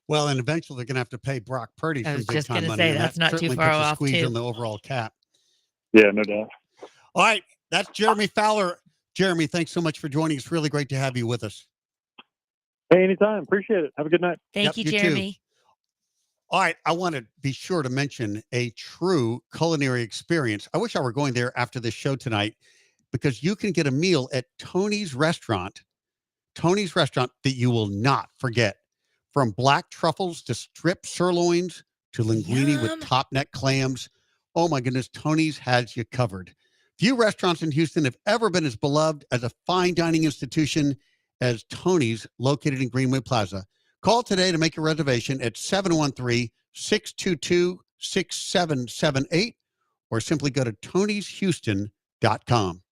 Speaker 1: Well, and eventually they're going to have to pay Brock Purdy some big time money.
Speaker 2: Say, that's not too far off,
Speaker 1: squeeze
Speaker 2: too.
Speaker 1: on the overall cap.
Speaker 8: Yeah, no doubt.
Speaker 1: All right, that's Jeremy Fowler. Jeremy, thanks so much for joining us. Really great to have you with us.
Speaker 8: Hey, anytime. Appreciate it. Have a good night.
Speaker 2: Thank you, Jeremy.
Speaker 1: Too. All right, I want to be sure to mention a true culinary experience. I wish I were going there after this show tonight, because you can get a meal at Tony's Restaurant that you will not forget. From black truffles to strip sirloins to linguine with top neck clams. Oh my goodness, Tony's has you covered. Few restaurants in Houston have ever been as beloved as a fine dining institution as Tony's, located in Greenway Plaza. Call today to make a reservation at 622-6778 or simply go to tonyshouston.com.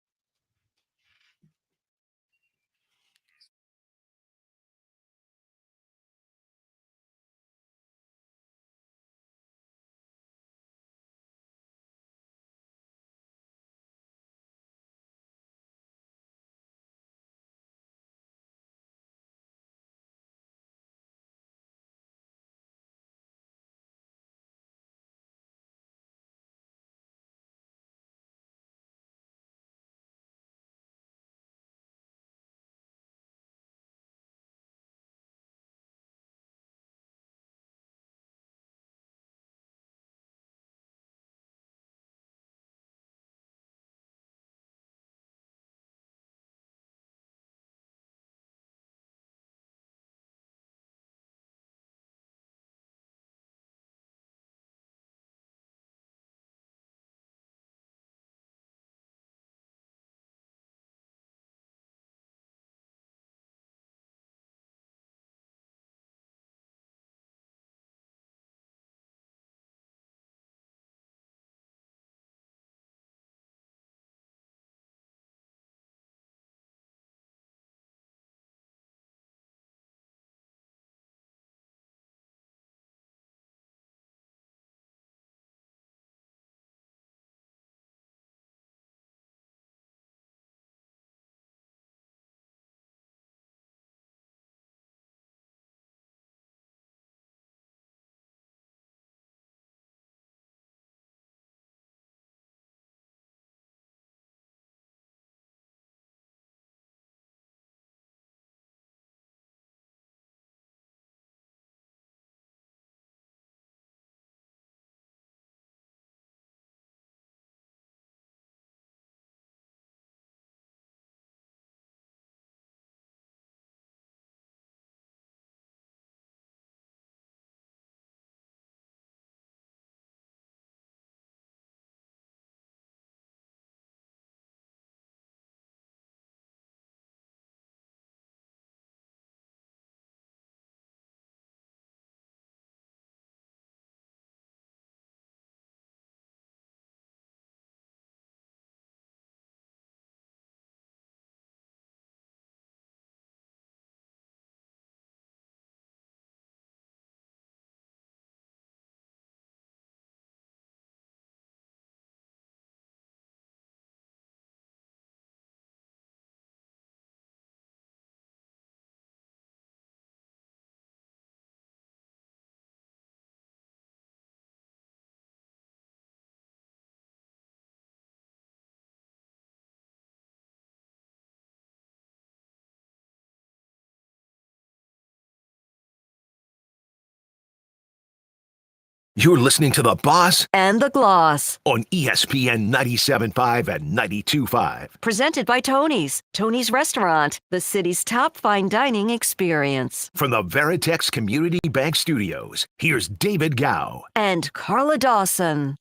Speaker 3: You're listening to The Boss
Speaker 4: And the Gloss.
Speaker 3: on ESPN 97.5 and 92.5.
Speaker 4: Presented by Tony's. Tony's Restaurant, the city's top fine dining experience.
Speaker 3: From the Veritex Community Bank Studios, here's David Gow.
Speaker 4: And Carla Dawson.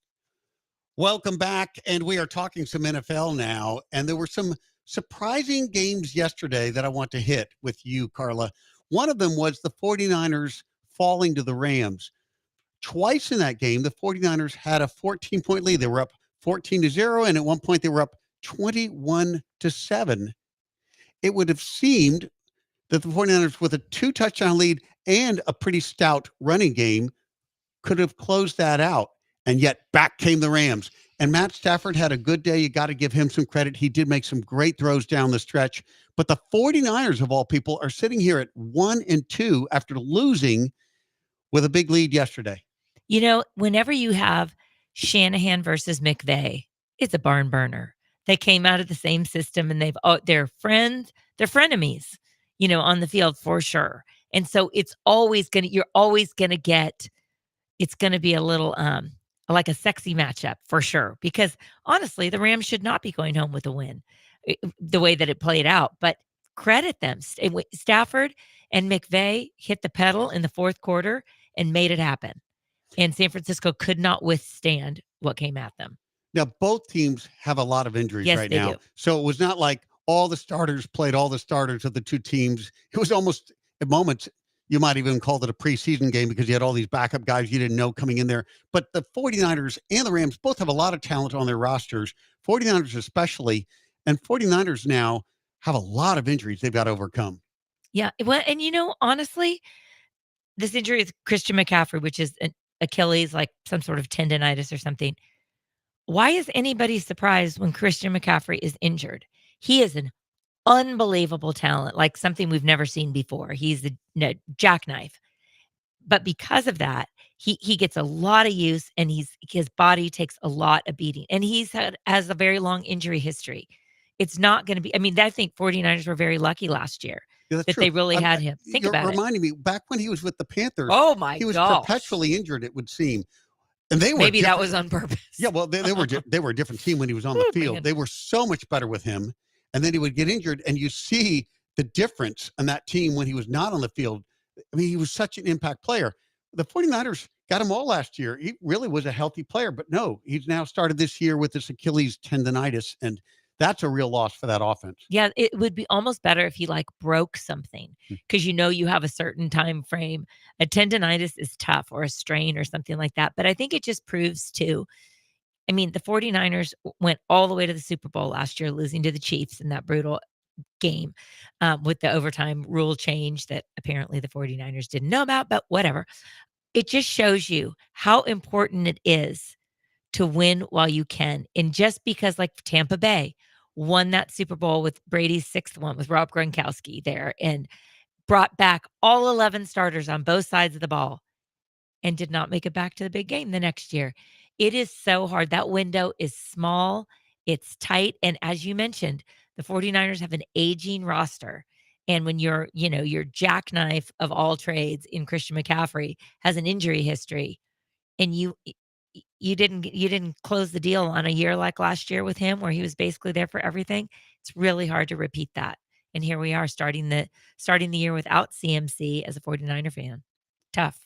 Speaker 1: Welcome back. And we are talking some NFL now. And there were some surprising games yesterday that I want to hit with you, Carla. One of them was the 49ers falling to the Rams. Twice in that game, the 49ers had a 14-point lead. They were up 14-0, and at one point they were up 21-7. It would have seemed that the 49ers, with a 2-touchdown lead and a pretty stout running game, could have closed that out. And yet back came the Rams. And Matt Stafford had a good day. You got to give him some credit. He did make some great throws down the stretch. But the 49ers, of all people, are sitting here at 1-2 after losing with a big lead yesterday.
Speaker 2: You know, whenever you have Shanahan versus McVay, it's a barn burner. They came out of the same system and they're friends, they're frenemies, you know, on the field for sure. And so it's always you're always going to get, it's going to be a little, like a sexy matchup for sure. Because honestly, the Rams should not be going home with a win the way that it played out, but credit them. Stafford and McVay hit the pedal in the fourth quarter and made it happen. And San Francisco could not withstand what came at them.
Speaker 1: Now, both teams have a lot of injuries
Speaker 2: Yes,
Speaker 1: right
Speaker 2: they
Speaker 1: now.
Speaker 2: do.
Speaker 1: So it was not like all the starters played all the starters of the two teams. It was almost at moments You might even call it a preseason game because you had all these backup guys you didn't know coming in there. But the 49ers and the Rams both have a lot of talent on their rosters, 49ers especially. And 49ers now have a lot of injuries they've got to overcome.
Speaker 2: Yeah. Well, and honestly, this injury is Christian McCaffrey, which is an Achilles, like some sort of tendonitis or something. Why is anybody surprised when Christian McCaffrey is injured? He is an unbelievable talent, like something we've never seen before. He's a jackknife. But because of that, he gets a lot of use, and his body takes a lot of beating. And has a very long injury history. It's not going to be, I mean, I think 49ers were very lucky last year
Speaker 1: Yeah, that's
Speaker 2: that
Speaker 1: true.
Speaker 2: they really had him. Think
Speaker 1: You're
Speaker 2: about it.
Speaker 1: reminding me, back when he was with the Panthers,
Speaker 2: Oh my
Speaker 1: he was
Speaker 2: gosh.
Speaker 1: perpetually injured, it would seem. And they were
Speaker 2: Maybe that
Speaker 1: different.
Speaker 2: was on purpose.
Speaker 1: Yeah, well, they were a different team when he was on the
Speaker 2: Oh,
Speaker 1: field.
Speaker 2: man.
Speaker 1: They were so much better with him. And then he would get injured, and you see the difference in that team when he was not on the field. I mean, he was such an impact player. The 49ers got him all last year. He really was a healthy player, but no, he's now started this year with this Achilles tendonitis, and that's a real loss for that offense.
Speaker 2: Yeah, it would be almost better if he broke something, because you have a certain time frame. A tendonitis is tough, or a strain or something like that. But I think it just proves too. I mean, the 49ers went all the way to the Super Bowl last year, losing to the Chiefs in that brutal game with the overtime rule change that apparently the 49ers didn't know about, but whatever. It just shows you how important it is to win while you can. And just because Tampa Bay won that Super Bowl with Brady's sixth one with Rob Gronkowski there, and brought back all 11 starters on both sides of the ball, and did not make it back to the big game the next year. It is so hard. That window is small, it's tight. And as you mentioned, the 49ers have an aging roster. And when your jackknife of all trades in Christian McCaffrey has an injury history, and you didn't close the deal on a year like last year with him, where he was basically there for everything, it's really hard to repeat that. And here we are starting the year without CMC as a 49er fan. Tough.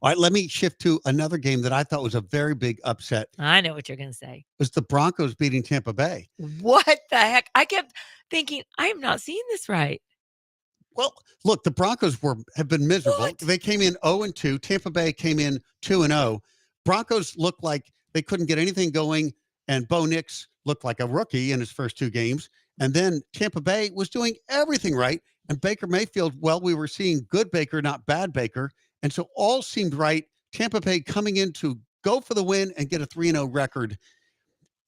Speaker 1: All right, let me shift to another game that I thought was a very big upset.
Speaker 2: I know what you're going to say.
Speaker 1: It was the Broncos beating Tampa Bay.
Speaker 2: What the heck? I kept thinking, I am not seeing this right.
Speaker 1: Well, look, the Broncos have been miserable.
Speaker 2: What?
Speaker 1: They came in 0-2. Tampa Bay came in 2-0. Broncos looked like they couldn't get anything going, and Bo Nix looked like a rookie in his first two games. And then Tampa Bay was doing everything right. And Baker Mayfield, well, we were seeing good Baker, not bad Baker. And so all seemed right. Tampa Bay coming in to go for the win and get a 3-0 record.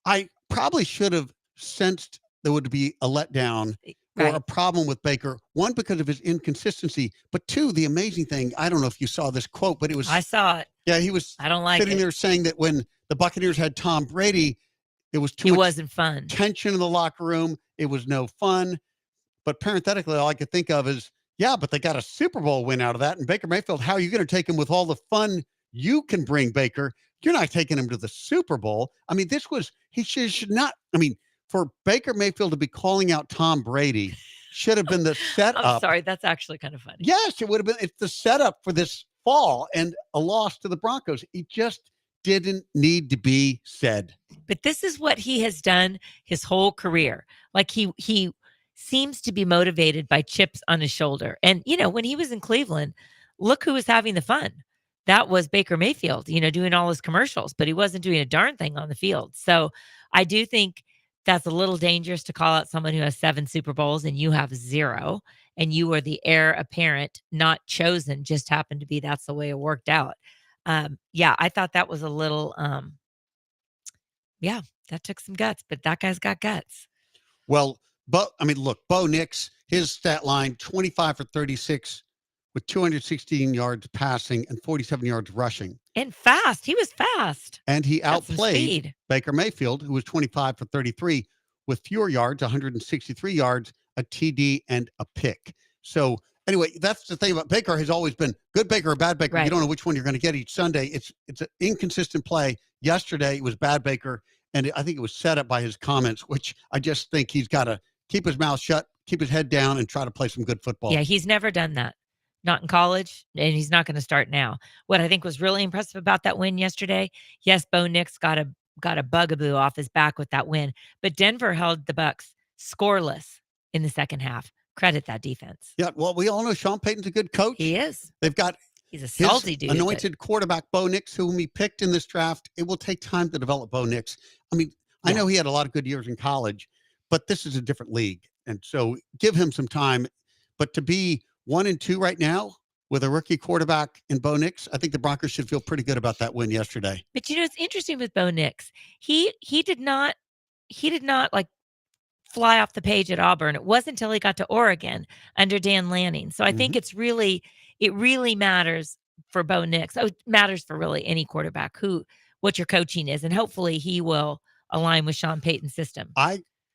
Speaker 1: I probably should have sensed there would be a letdown or
Speaker 2: Right.
Speaker 1: a problem with Baker. One, because of his inconsistency, but two, the amazing thing, I don't know if you saw this quote, but it was,
Speaker 2: I saw it.
Speaker 1: yeah, he was
Speaker 2: I don't like
Speaker 1: sitting
Speaker 2: it.
Speaker 1: there saying that when the Buccaneers had Tom Brady, it was too
Speaker 2: It
Speaker 1: much
Speaker 2: wasn't fun.
Speaker 1: tension in the locker room. It was no fun. But parenthetically, all I could think of is, yeah, but they got a Super Bowl win out of that. And Baker Mayfield, how are you going to take him with all the fun you can bring, Baker? You're not taking him to the Super Bowl. I mean, he should not, I mean, for Baker Mayfield to be calling out Tom Brady should have been the setup.
Speaker 2: I'm sorry. That's actually kind of funny.
Speaker 1: Yes, it would have been. It's the setup for this fall and a loss to the Broncos. It just didn't need to be said.
Speaker 2: But this is what he has done his whole career. He seems to be motivated by chips on his shoulder. And, when he was in Cleveland, look who was having the fun. That was Baker Mayfield, doing all his commercials, but he wasn't doing a darn thing on the field. So I do think that's a little dangerous to call out someone who has 7 Super Bowls and you have 0, and you are the heir apparent, not chosen, just happened to be that's the way it worked out. Yeah, I thought that was a little, yeah, that took some guts, but that guy's got guts.
Speaker 1: Well, look, Bo Nix, his stat line, 25 for 36 with 216 yards passing and 47 yards rushing.
Speaker 2: And fast. He was fast.
Speaker 1: And he
Speaker 2: Got some
Speaker 1: outplayed
Speaker 2: speed.
Speaker 1: Baker Mayfield, who was 25 for 33 with fewer yards, 163 yards, a TD, and a pick. So anyway, that's the thing about Baker has always been good Baker or bad Baker.
Speaker 2: Right.
Speaker 1: You don't know which one you're going to get each Sunday. It's an inconsistent play. Yesterday, it was bad Baker, and I think it was set up by his comments, which I just think he's got to keep his mouth shut, keep his head down, and try to play some good football.
Speaker 2: Yeah, he's never done that. Not in college, and he's not going to start now. What I think was really impressive about that win yesterday, yes, Bo Nix got a bugaboo off his back with that win, but Denver held the Bucs scoreless in the second half. credit that defense.
Speaker 1: Yeah, well, we all know Sean Payton's a good coach.
Speaker 2: He is.
Speaker 1: They've got
Speaker 2: He's a
Speaker 1: his
Speaker 2: salty dude. but-
Speaker 1: anointed quarterback, Bo Nix, whom he picked in this draft. It will take time to develop Bo Nix. I mean, I
Speaker 2: Yeah.
Speaker 1: know he had a lot of good years in college, but this is a different league. And so give him some time. But to be 1-2 right now with a rookie quarterback in Bo Nix, I think the Broncos should feel pretty good about that win yesterday.
Speaker 2: But it's interesting with Bo Nix. He did not like fly off the page at Auburn. It wasn't until he got to Oregon under Dan Lanning. So I think it really matters for Bo Nix. Oh, it matters for really any quarterback what your coaching is, and hopefully he will align with Sean Payton's system.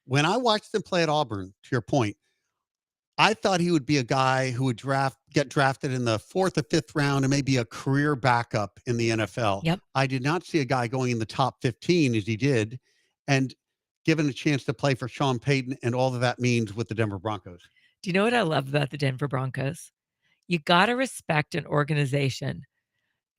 Speaker 1: When I watched him play at Auburn, to your point, I thought he would be a guy who would get drafted in the 4th or 5th round and maybe a career backup in the NFL.
Speaker 2: Yep.
Speaker 1: I did not see a guy going in the top 15 as he did, and given a chance to play for Sean Payton and all that means with the Denver Broncos.
Speaker 2: Do you know what I love about the Denver Broncos? You got to respect an organization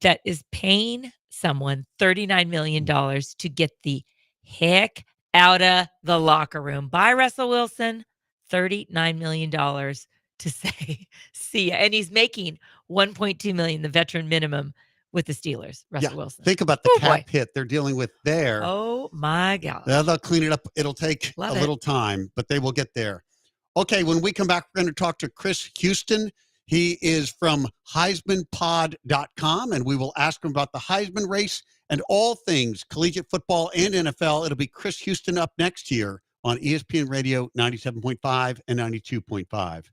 Speaker 2: that is paying someone $39 million to get the heck out of the locker room. Bye, Russell Wilson. $39 million to say, see ya. And he's making $1.2 million, the veteran minimum with the Steelers, Russell Wilson.
Speaker 1: Think about the
Speaker 2: Oh,
Speaker 1: cap
Speaker 2: boy.
Speaker 1: hit they're dealing with there.
Speaker 2: Oh, my God.
Speaker 1: They'll clean it up. It'll take
Speaker 2: Love
Speaker 1: a
Speaker 2: it.
Speaker 1: little time, but they will get there. Okay, when we come back, we're going to talk to Chris Houston. He is from HeismanPod.com, and we will ask him about the Heisman race and all things collegiate football and NFL. It'll be Chris Houston up next year on ESPN Radio 97.5 and 92.5.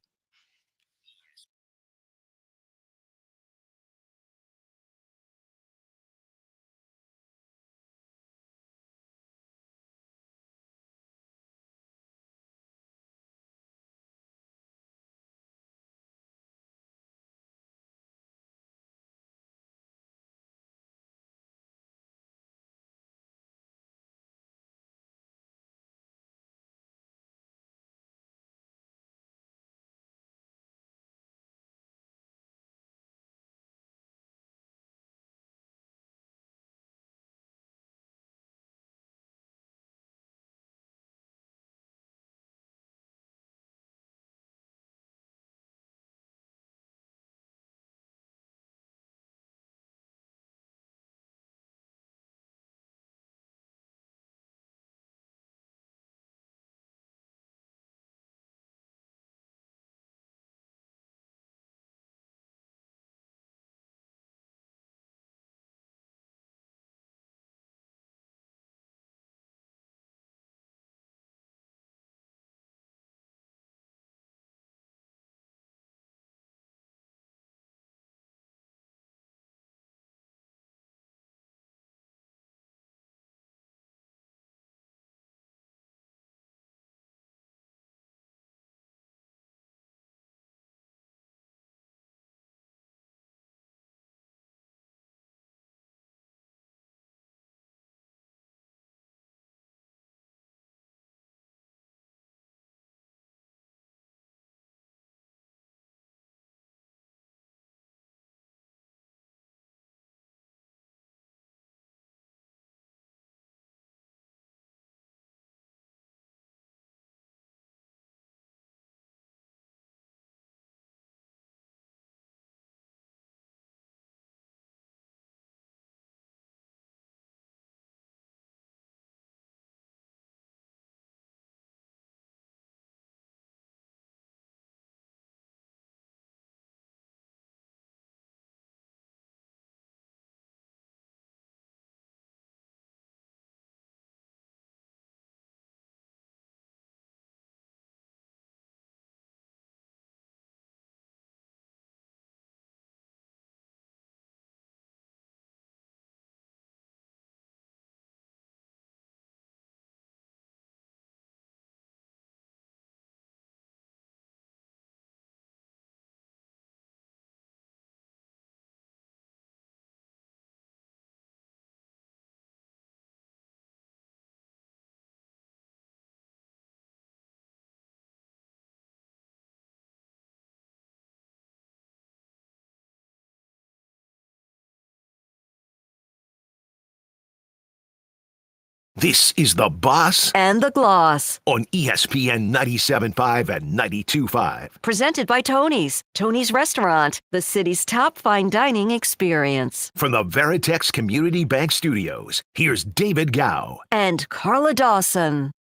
Speaker 3: This is The Boss
Speaker 4: and the Gloss.
Speaker 3: on ESPN 97.5 and 92.5.
Speaker 4: Presented by Tony's. Tony's Restaurant, the city's top fine dining experience.
Speaker 3: From the Veritex Community Bank Studios, here's David Gow.
Speaker 4: And Carla Dawson.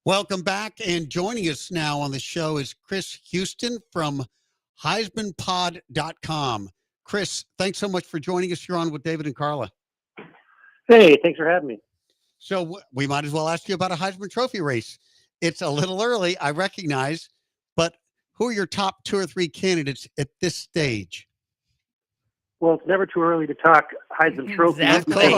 Speaker 1: Welcome back. And joining us now on the show is Chris Houston from HeismanPod.com. Chris, thanks so much for joining us. You're on with David and Carla.
Speaker 8: Hey, thanks for having me.
Speaker 1: So we might as well ask you about a Heisman Trophy race. It's a little early, I recognize, but who are your top 2 or 3 candidates at this stage?
Speaker 8: Well, it's never too early to talk Heisman Trophy.
Speaker 2: Exactly.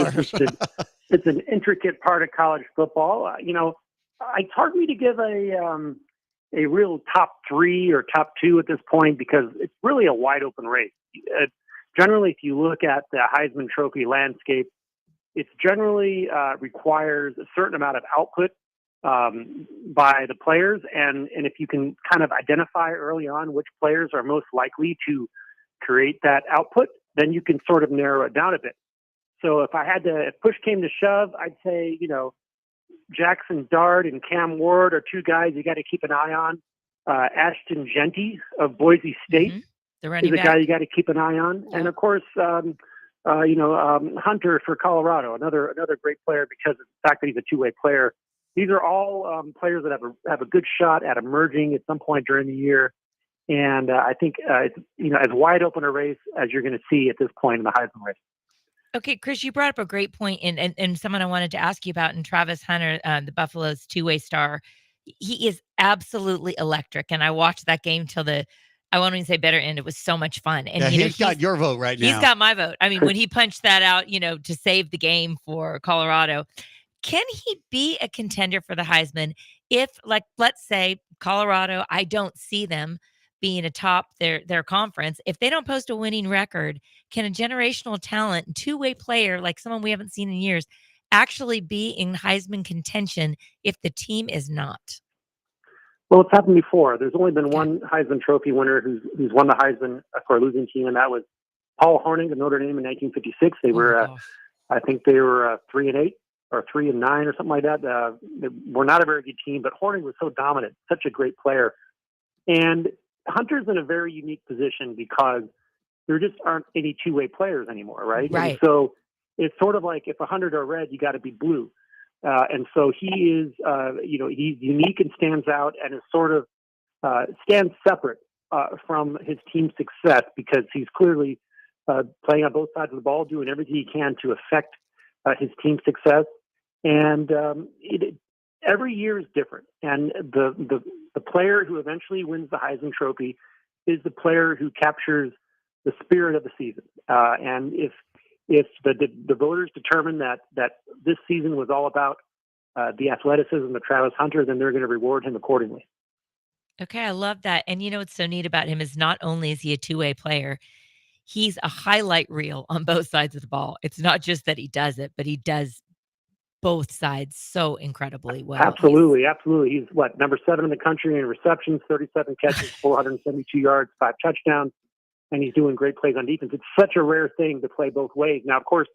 Speaker 8: It's an intricate part of college football. It's hard for me to give a real top 3 or top 2 at this point because it's really a wide open race. Generally, if you look at the Heisman Trophy landscape, it generally requires a certain amount of output by the players. And if you can kind of identify early on which players are most likely to create that output, then you can sort of narrow it down a bit. So if push came to shove, I'd say, Jackson Dart and Cam Ward are 2 guys you got to keep an eye on. Ashton Genty of Boise State
Speaker 2: The
Speaker 8: is a guy you got to keep an eye on.
Speaker 2: Yeah.
Speaker 8: And of course, Hunter for Colorado, another great player because of the fact that he's a 2-way player. These are all players that have a good shot at emerging at some point during the year. And I think it's as wide open a race as you're going to see at this point in the Heisman race.
Speaker 2: Okay, Chris, you brought up a great point and someone I wanted to ask you about, and Travis Hunter, the Buffalo's 2-way star. He is absolutely electric. And I watched that game till I won't even say better end. It was so much fun. And
Speaker 1: Yeah, he's got your vote right now.
Speaker 2: He's got my vote. I mean, when he punched that out, to save the game for Colorado, can he be a contender for the Heisman if, like, let's say Colorado, I don't see them being atop their conference. If they don't post a winning record, can a generational talent, 2-way player like someone we haven't seen in years actually be in Heisman contention if the team is not?
Speaker 8: Well, it's happened before. There's only been one Heisman Trophy winner who's won the Heisman for a losing team, and that was Paul Hornung of Notre Dame in 1956. They were, I think they were 3-8 or 3-9 or something like that. They were not a very good team, but Hornung was so dominant, such a great player. And Hunter's in a very unique position because there just aren't any 2-way players anymore, right?
Speaker 2: Right.
Speaker 8: And so it's sort of like if 100 are red, you got to be blue. And so he is, he's unique and stands out and is sort of stands separate from his team's success because he's clearly playing on both sides of the ball, doing everything he can to affect his team's success. And every year is different. And the player who eventually wins the Heisman Trophy is the player who captures the spirit of the season. And if the voters determine that this season was all about the athleticism of Travis Hunter, then they're going to reward him accordingly.
Speaker 2: Okay, I love that. And what's so neat about him is not only is he a 2-way player, he's a highlight reel on both sides of the ball. It's not just that he does it, but he does both sides so incredibly well.
Speaker 8: Absolutely. He's number 7 in the country in receptions, 37 catches, 472 yards, 5 touchdowns. And he's doing great plays on defense. It's such a rare thing to play both ways. Now, of course,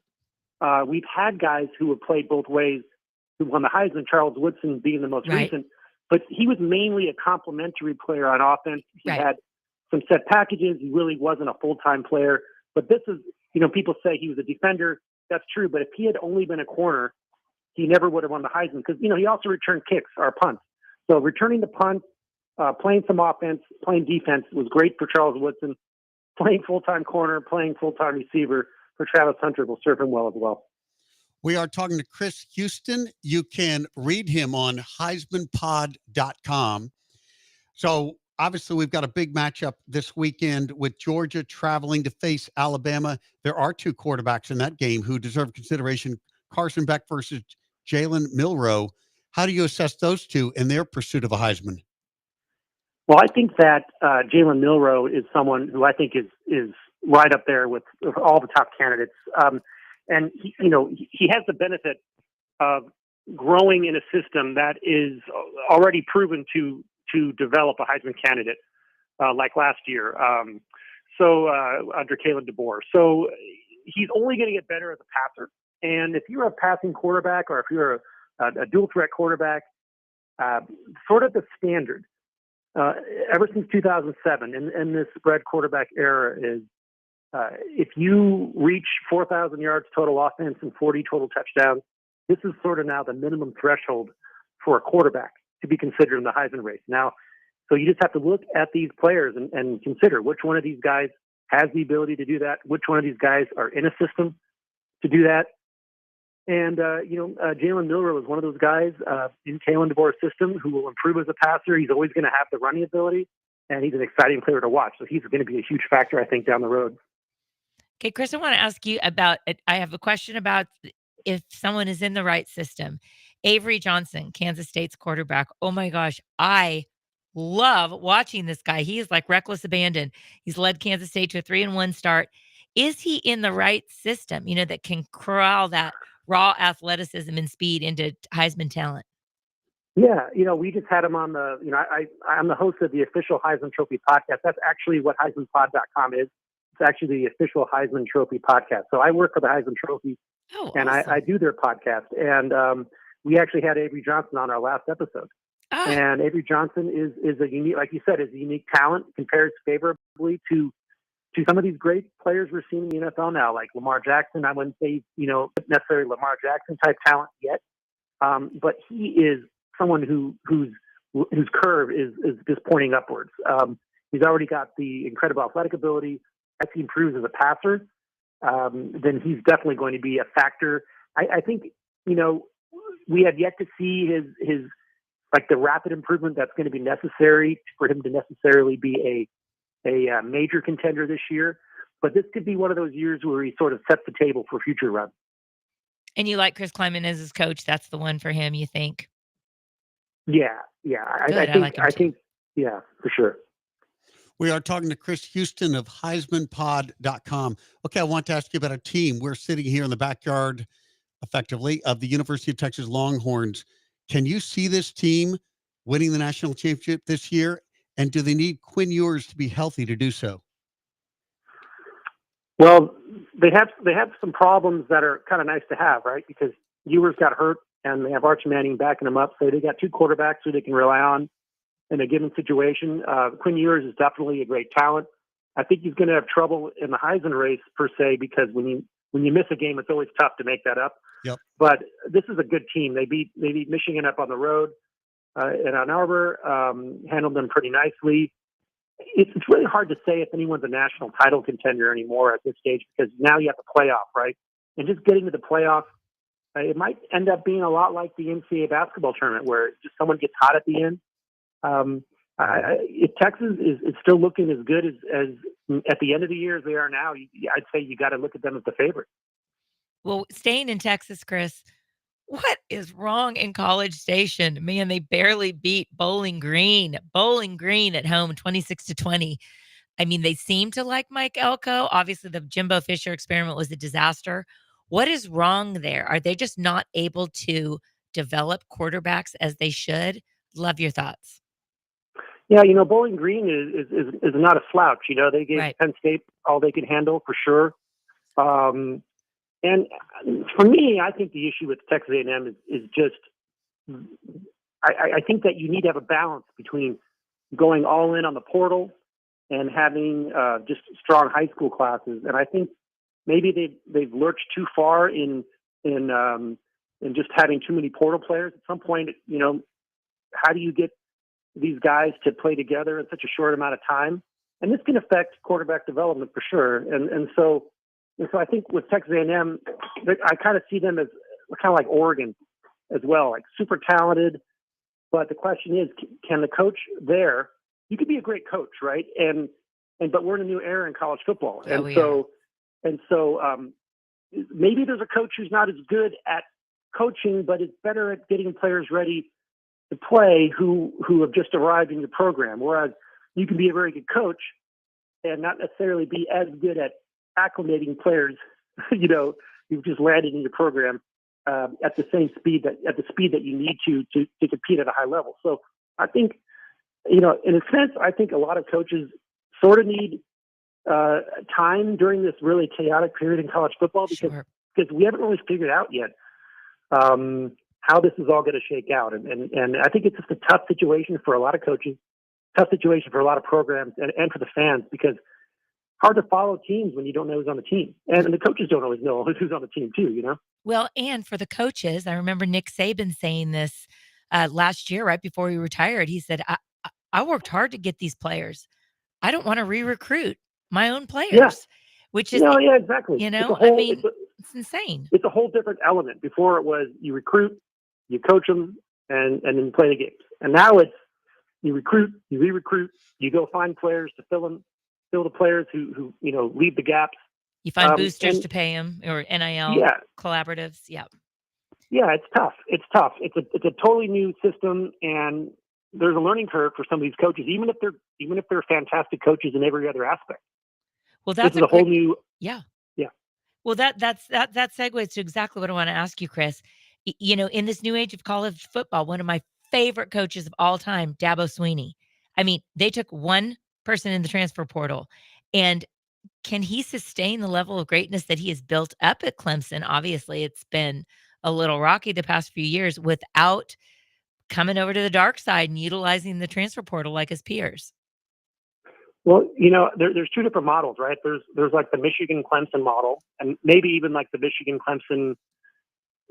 Speaker 8: we've had guys who have played both ways who won the Heisman, Charles Woodson being the most recent, but he was mainly a complementary player on offense. He had some set packages. He really wasn't a full-time player. But this is, people say he was a defender. That's true. But if he had only been a corner, he never would have won the Heisman because, he also returned kicks or punts. So returning the punt, playing some offense, playing defense was great for Charles Woodson. Playing full-time corner, playing full-time receiver for Travis Hunter will serve him well as well.
Speaker 1: We are talking to Chris Houston. You can read him on HeismanPod.com. So obviously we've got a big matchup this weekend with Georgia traveling to face Alabama. There are 2 quarterbacks in that game who deserve consideration. Carson Beck versus Jalen Milroe. How do you assess those 2 in their pursuit of a Heisman?
Speaker 8: Well, I think that Jalen Milroe is someone who I think is right up there with all the top candidates. And he has the benefit of growing in a system that is already proven to develop a Heisman candidate, like last year. Under Kalen DeBoer. So he's only going to get better as a passer.
Speaker 9: And if you're a passing quarterback or if you're a dual threat quarterback, sort of the standard ever since 2007 in this red quarterback era is if you reach 4,000 yards total offense and 40 total touchdowns, this is sort of now the minimum threshold for a quarterback to be considered in the Heisman race. Now, so you just have to look at these players and consider which one of these guys has the ability to do that, which one of these guys are in a system to do that. And, Jalen Milroe was one of those guys in Kalen DeBoer's system who will improve as a passer. He's always going to have the running ability, and he's an exciting player to watch. So he's going to be a huge factor, I think, down the road.
Speaker 2: Okay, Chris, I want to ask you about I have a question about if someone is in the right system. Avery Johnson, Kansas State's quarterback. Oh my gosh, I love watching this guy. He is like reckless abandon. He's led Kansas State to a 3-1 start. Is he in the right system, that can corral that raw athleticism and speed into Heisman talent?
Speaker 9: Yeah, we just had him on the, I'm the host of the official Heisman Trophy podcast. That's actually what HeismanPod.com is. It's actually the official Heisman Trophy podcast. So I work for the Heisman Trophy, and
Speaker 2: awesome.
Speaker 9: I do their podcast. And we actually had Avery Johnson on our last episode. And Avery Johnson is a unique, like you said, is a unique talent, compares favorably to some of these great players we're seeing in the NFL now, like Lamar Jackson. I wouldn't say, necessarily Lamar Jackson type talent yet, but he is someone whose curve is just pointing upwards. He's already got the incredible athletic ability. As he improves as a passer, then he's definitely going to be a factor. I think, we have yet to see his like the rapid improvement that's going to be necessary for him to necessarily be a major contender this year. But this could be one of those years where he sort of sets the table for future runs.
Speaker 2: And you like Chris Kleiman as his coach? That's the one for him, you think?
Speaker 9: Yeah. I think, yeah, for sure.
Speaker 1: We are talking to Chris Houston of HeismanPod.com. Okay, I want to ask you about a team. We're sitting here in the backyard, effectively, of the University of Texas Longhorns. Can you see this team winning the national championship this year? And do they need Quinn Ewers to be healthy to do so?
Speaker 9: Well, they have some problems that are kind of nice to have, right? Because Ewers got hurt, and they have Arch Manning backing him up. So they got two quarterbacks who they can rely on in a given situation. Quinn Ewers is definitely a great talent. I think he's going to have trouble in the Heisman race per se, because when you miss a game, it's always tough to make that up.
Speaker 1: Yep.
Speaker 9: But this is a good team. They beat Michigan up on the road in Ann Arbor, handled them pretty nicely. It's really hard to say if anyone's a national title contender anymore at this stage, because now you have the playoff, right? And just getting to the playoff, it might end up being a lot like the NCAA basketball tournament, where just someone gets hot at the end. If Texas is still looking as good as at the end of the year as they are now, I'd say you got to look at them as the favorite.
Speaker 2: Well, staying in Texas, Chris, what is wrong in College Station? Man, they barely beat Bowling Green. Bowling Green at home, 26-20. I mean, they seem to like Mike Elko. Obviously, the Jimbo Fisher experiment was a disaster. What is wrong there? Are they just not able to develop quarterbacks as they should? Love your thoughts.
Speaker 9: Yeah, Bowling Green is not a slouch. They gave Penn State all they could handle for sure. And for me, I think the issue with Texas A&M is just, I think that you need to have a balance between going all in on the portal and having just strong high school classes. And I think maybe they've lurched too far in just having too many portal players. At some point, how do you get these guys to play together in such a short amount of time? And this can affect quarterback development for sure. And so I think with Texas A&M, I kind of see them as kind of like Oregon as well, like super talented. But the question is, can the coach there? You could be a great coach, right? But we're in a new era in college football, and so maybe there's a coach who's not as good at coaching, but is better at getting players ready to play who have just arrived in your program. Whereas you can be a very good coach and not necessarily be as good at acclimating players, you've just landed in your program at the speed that you need to compete at a high level. So I think, in a sense, I think a lot of coaches sort of need time during this really chaotic period in college football, because because we haven't really figured out yet how this is all going to shake out. And I think it's just a tough situation for a lot of coaches, tough situation for a lot of programs, and for the fans, because hard to follow teams when you don't know who's on the team. And the coaches don't always know who's on the team too, you know?
Speaker 2: Well, and for the coaches, I remember Nick Saban saying this last year, right before he retired. He said, I worked hard to get these players. I don't want to re-recruit my own players, which is,
Speaker 9: No, yeah, exactly.
Speaker 2: you
Speaker 9: It's a
Speaker 2: know,
Speaker 9: whole,
Speaker 2: I mean, it's insane.
Speaker 9: it's a whole different element. Before it was you recruit, you coach them, and then play the games. And now it's you recruit, you re-recruit, you go find players to fill the players who leave the gaps.
Speaker 2: You find boosters
Speaker 9: and
Speaker 2: to pay them, or NIL
Speaker 9: yeah,
Speaker 2: collaboratives. Yeah.
Speaker 9: yeah, it's tough. It's tough. It's a totally new system, and there's a learning curve for some of these coaches, even if they're fantastic coaches in every other aspect.
Speaker 2: Well,
Speaker 9: This
Speaker 2: that's
Speaker 9: is
Speaker 2: a
Speaker 9: a whole
Speaker 2: great,
Speaker 9: new.
Speaker 2: yeah.
Speaker 9: Yeah.
Speaker 2: Well, that segues to exactly what I want to ask you, Chris. In this new age of college football, one of my favorite coaches of all time, Dabo Sweeney. I mean, they took one person in the transfer portal, and can he sustain the level of greatness that he has built up at Clemson? Obviously, it's been a little rocky the past few years without coming over to the dark side and utilizing the transfer portal like his peers.
Speaker 9: Well, there's two different models, right? There's like the Michigan Clemson model, and maybe even like the Michigan Clemson.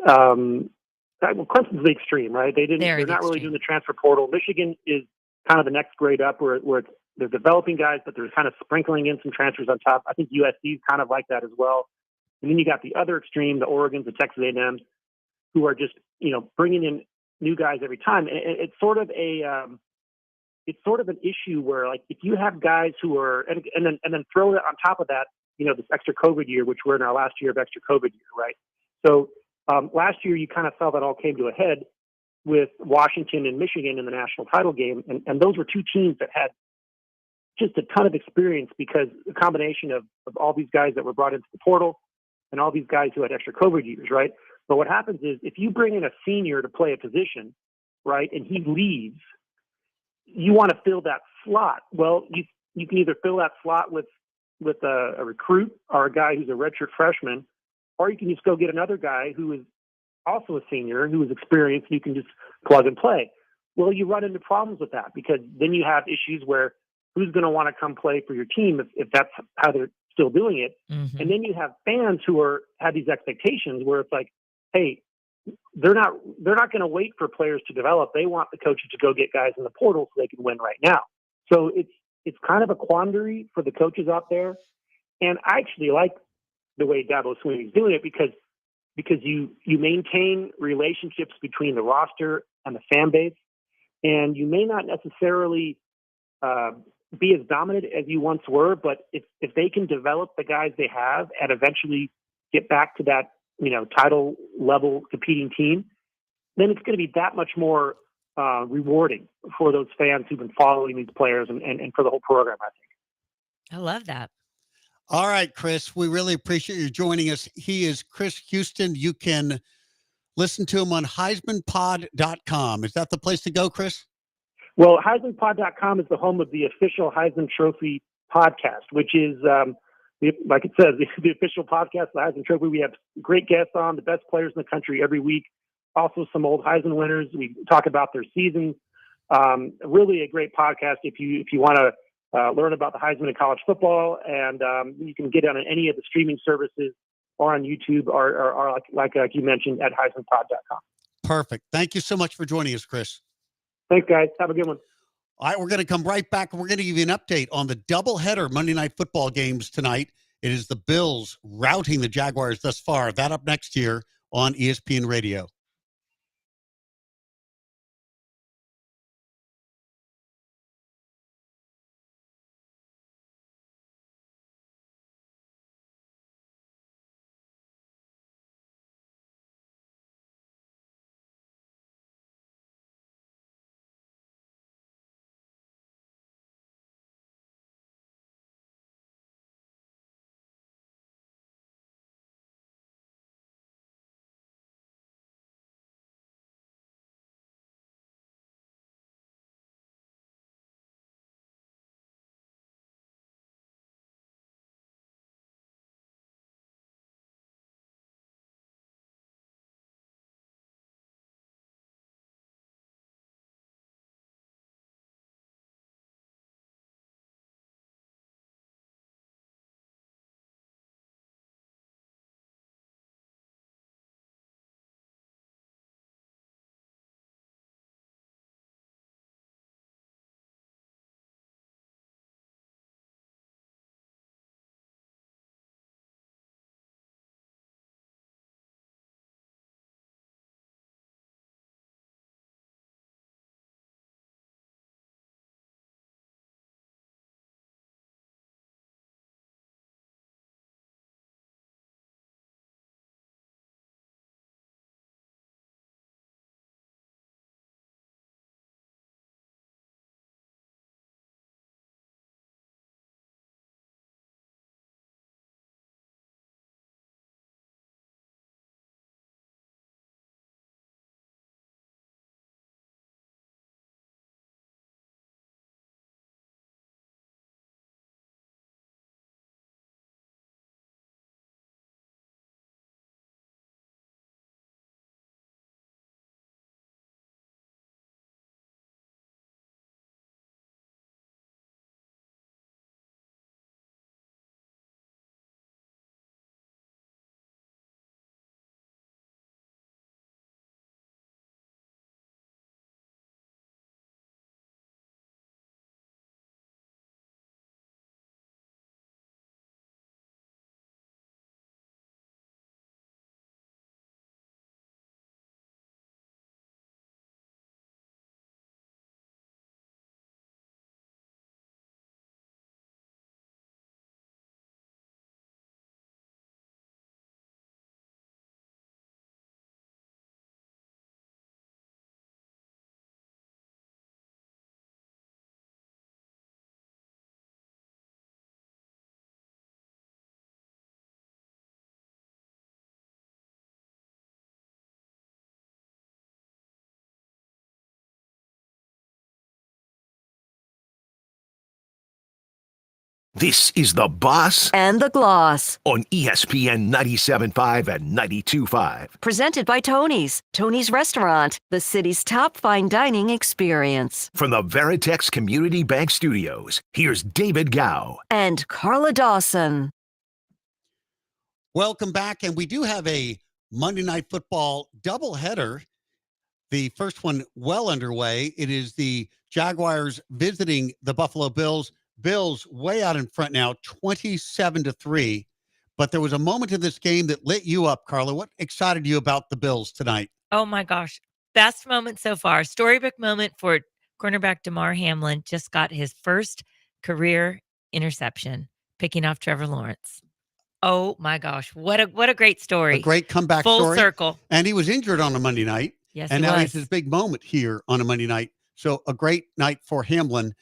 Speaker 9: Well, Clemson's the extreme, right? They're not really doing the transfer portal. Michigan is kind of the next grade up, where they're developing guys, but they're kind of sprinkling in some transfers on top. I think USC is kind of like that as well. And then you got the other extreme, the Oregons, the Texas A&Ms, who are just bringing in new guys every time. And it's sort of an issue where, like, if you have guys who are and then throw it on top of that, this extra COVID year, which we're in our last year of extra COVID year, right? So last year you kind of saw that all came to a head with Washington and Michigan in the national title game, and those were two teams that had just a ton of experience, because the combination of all these guys that were brought into the portal and all these guys who had extra COVID years, right? But what happens is, if you bring in a senior to play a position, right, and he leaves, you want to fill that slot. Well, you can either fill that slot with a recruit or a guy who's a redshirt freshman, or you can just go get another guy who is also a senior, who is experienced, and you can just plug and play. Well, you run into problems with that, because then you have issues where who's going to want to come play for your team if that's how they're still doing it.
Speaker 2: Mm-hmm.
Speaker 9: And then you have fans who have these expectations where it's like, hey, they're not going to wait for players to develop. They want the coaches to go get guys in the portal so they can win right now. So it's kind of a quandary for the coaches out there. And I actually like the way Dabo Sweeney's doing it, because you maintain relationships between the roster and the fan base, and you may not necessarily be as dominant as you once were, but if they can develop the guys they have and eventually get back to that title level competing team, then it's going to be that much more rewarding for those fans who've been following these players and for the whole program, I think.
Speaker 2: I love that.
Speaker 1: All right, Chris, we really appreciate you joining us. He is Chris Houston. You can listen to him on HeismanPod.com. Is that the place to go, Chris?
Speaker 9: Well, HeismanPod.com is the home of the official Heisman Trophy podcast, which is, like it says, the official podcast of the Heisman Trophy. We have great guests on, the best players in the country every week. Also, some old Heisman winners. We talk about their seasons. Really a great podcast if you want to learn about the Heisman in college football, and you can get on any of the streaming services or on YouTube or like you mentioned at HeismanPod.com.
Speaker 1: Perfect. Thank you so much for joining us, Chris.
Speaker 9: Thanks, guys. Have a good one.
Speaker 1: All right, we're going to come right back, and we're going to give you an update on the doubleheader Monday Night Football games tonight. It is the Bills routing the Jaguars thus far. That up next year on ESPN Radio.
Speaker 3: This is The Boss
Speaker 4: and the Gloss.
Speaker 3: on ESPN 97.5 and 92.5.
Speaker 4: Presented by Tony's. Tony's Restaurant, the city's top fine dining experience.
Speaker 3: From the Veritex Community Bank Studios, here's David Gow.
Speaker 4: And Carla Dawson.
Speaker 1: Welcome back. And we do have a Monday Night Football doubleheader. The first one well underway. It is the Jaguars visiting the Buffalo Bills. Bills way out in front now, 27-3. But there was a moment in this game that lit you up, Carla. What excited you about the Bills tonight?
Speaker 2: Oh my gosh. Best moment so far. Storybook moment for cornerback DeMar Hamlin. Just got his first career interception, picking off Trevor Lawrence. Oh my gosh. What a great story.
Speaker 1: A great comeback
Speaker 2: Full
Speaker 1: story.
Speaker 2: circle.
Speaker 1: And he was injured on a Monday night.
Speaker 2: Yes,
Speaker 1: and
Speaker 2: he
Speaker 1: now
Speaker 2: was.
Speaker 1: it's his big moment here on a Monday night. So a great night for Hamlin.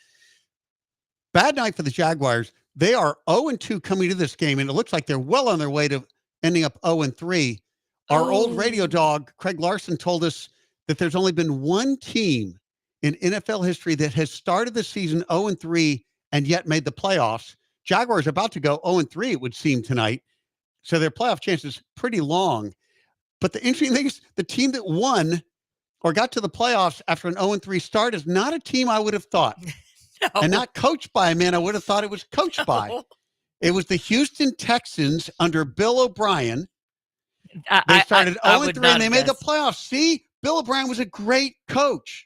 Speaker 1: Bad night for the Jaguars. They are 0-2 coming to this game, and it looks like they're well on their way to ending up 0-3. Our old radio dog, Craig Larson, told us that there's only been one team in NFL history that has started the season 0-3 and yet made the playoffs. Jaguars about to go 0-3, it would seem, tonight. So their playoff chances pretty long. But the interesting thing is the team that won or got to the playoffs after an 0-3 start is not a team I would have thought.
Speaker 2: No.
Speaker 1: And not coached by a man I would have thought it was coached by.
Speaker 2: No.
Speaker 1: It was the Houston Texans under Bill O'Brien. They
Speaker 2: I
Speaker 1: started
Speaker 2: would
Speaker 1: 0-3
Speaker 2: not
Speaker 1: and they
Speaker 2: have
Speaker 1: made the
Speaker 2: guessed.
Speaker 1: playoffs. See, Bill O'Brien was a great coach.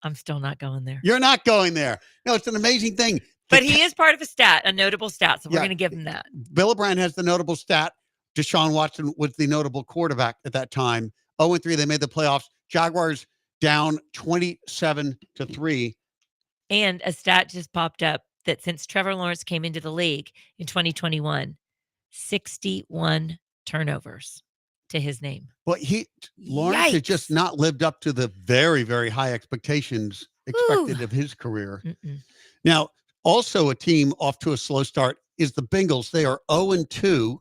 Speaker 2: I'm still not going there.
Speaker 1: You're not going there. No, it's an amazing thing.
Speaker 2: But he is part of a notable stat. So we're
Speaker 1: Yeah.
Speaker 2: going to give him that.
Speaker 1: Bill O'Brien has the notable stat. Deshaun Watson was the notable quarterback at that time. 0-3, they made the playoffs. Jaguars down 27-3.
Speaker 2: And a stat just popped up that since Trevor Lawrence came into the league in 2021, 61 turnovers to his name.
Speaker 1: But Lawrence has just
Speaker 2: Yikes.
Speaker 1: not lived up to the very, very high expectations expected
Speaker 2: Ooh.
Speaker 1: of his career.
Speaker 2: Mm-mm.
Speaker 1: Now, also a team off to a slow start is the Bengals. They are 0-2.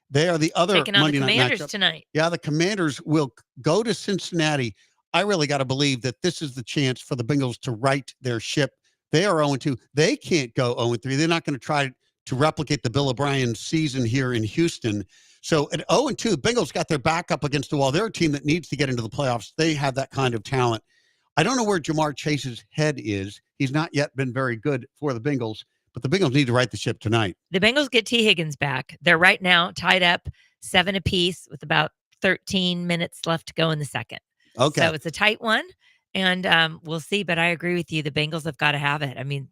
Speaker 1: They are the other
Speaker 2: Taking on
Speaker 1: Monday
Speaker 2: the
Speaker 1: night
Speaker 2: Commanders
Speaker 1: matchup.
Speaker 2: tonight.
Speaker 1: Yeah, the Commanders will go to Cincinnati. I really got to believe that this is the chance for the Bengals to right their ship. They are 0-2. They can't go 0-3. They're not going to try to replicate the Bill O'Brien season here in Houston. So at 0-2, the Bengals got their back up against the wall. They're a team that needs to get into the playoffs. They have that kind of talent. I don't know where Jamar Chase's head is. He's not yet been very good for the Bengals, but the Bengals need to right the ship tonight.
Speaker 2: The Bengals get T. Higgins back. They're right now tied up 7 apiece with about 13 minutes left to go in the second.
Speaker 1: Okay.
Speaker 2: So it's a tight one, and we'll see. But I agree with you. The Bengals have got to have it. I mean,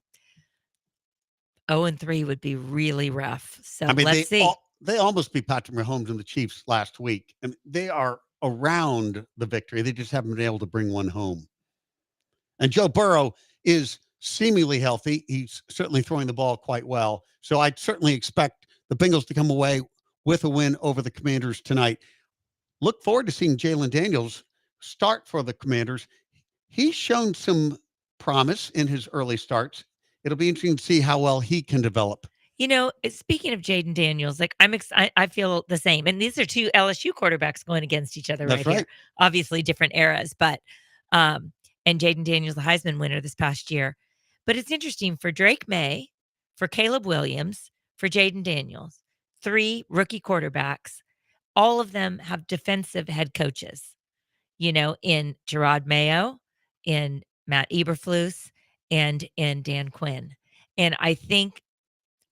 Speaker 2: 0-3 would be really rough. So
Speaker 1: I mean,
Speaker 2: let's see.
Speaker 1: They almost beat Patrick Mahomes and the Chiefs last week. And they are around the victory. They just haven't been able to bring one home. And Joe Burrow is seemingly healthy. He's certainly throwing the ball quite well. So I certainly expect the Bengals to come away with a win over the Commanders tonight. Look forward to seeing Jalen Daniels start for the Commanders. He's shown some promise in his early starts. It'll be interesting to see how well he can develop.
Speaker 2: You know, speaking of Jaden Daniels, like I feel the same. And these are two LSU quarterbacks going against each other
Speaker 1: That's
Speaker 2: right here.
Speaker 1: right.
Speaker 2: Obviously different eras, but and Jaden Daniels, the Heisman winner this past year. But it's interesting for Drake May, for Caleb Williams, for Jaden Daniels, 3 rookie quarterbacks. All of them have defensive head coaches, you know, in Gerard Mayo, in Matt Eberflus, and in Dan Quinn. And I think,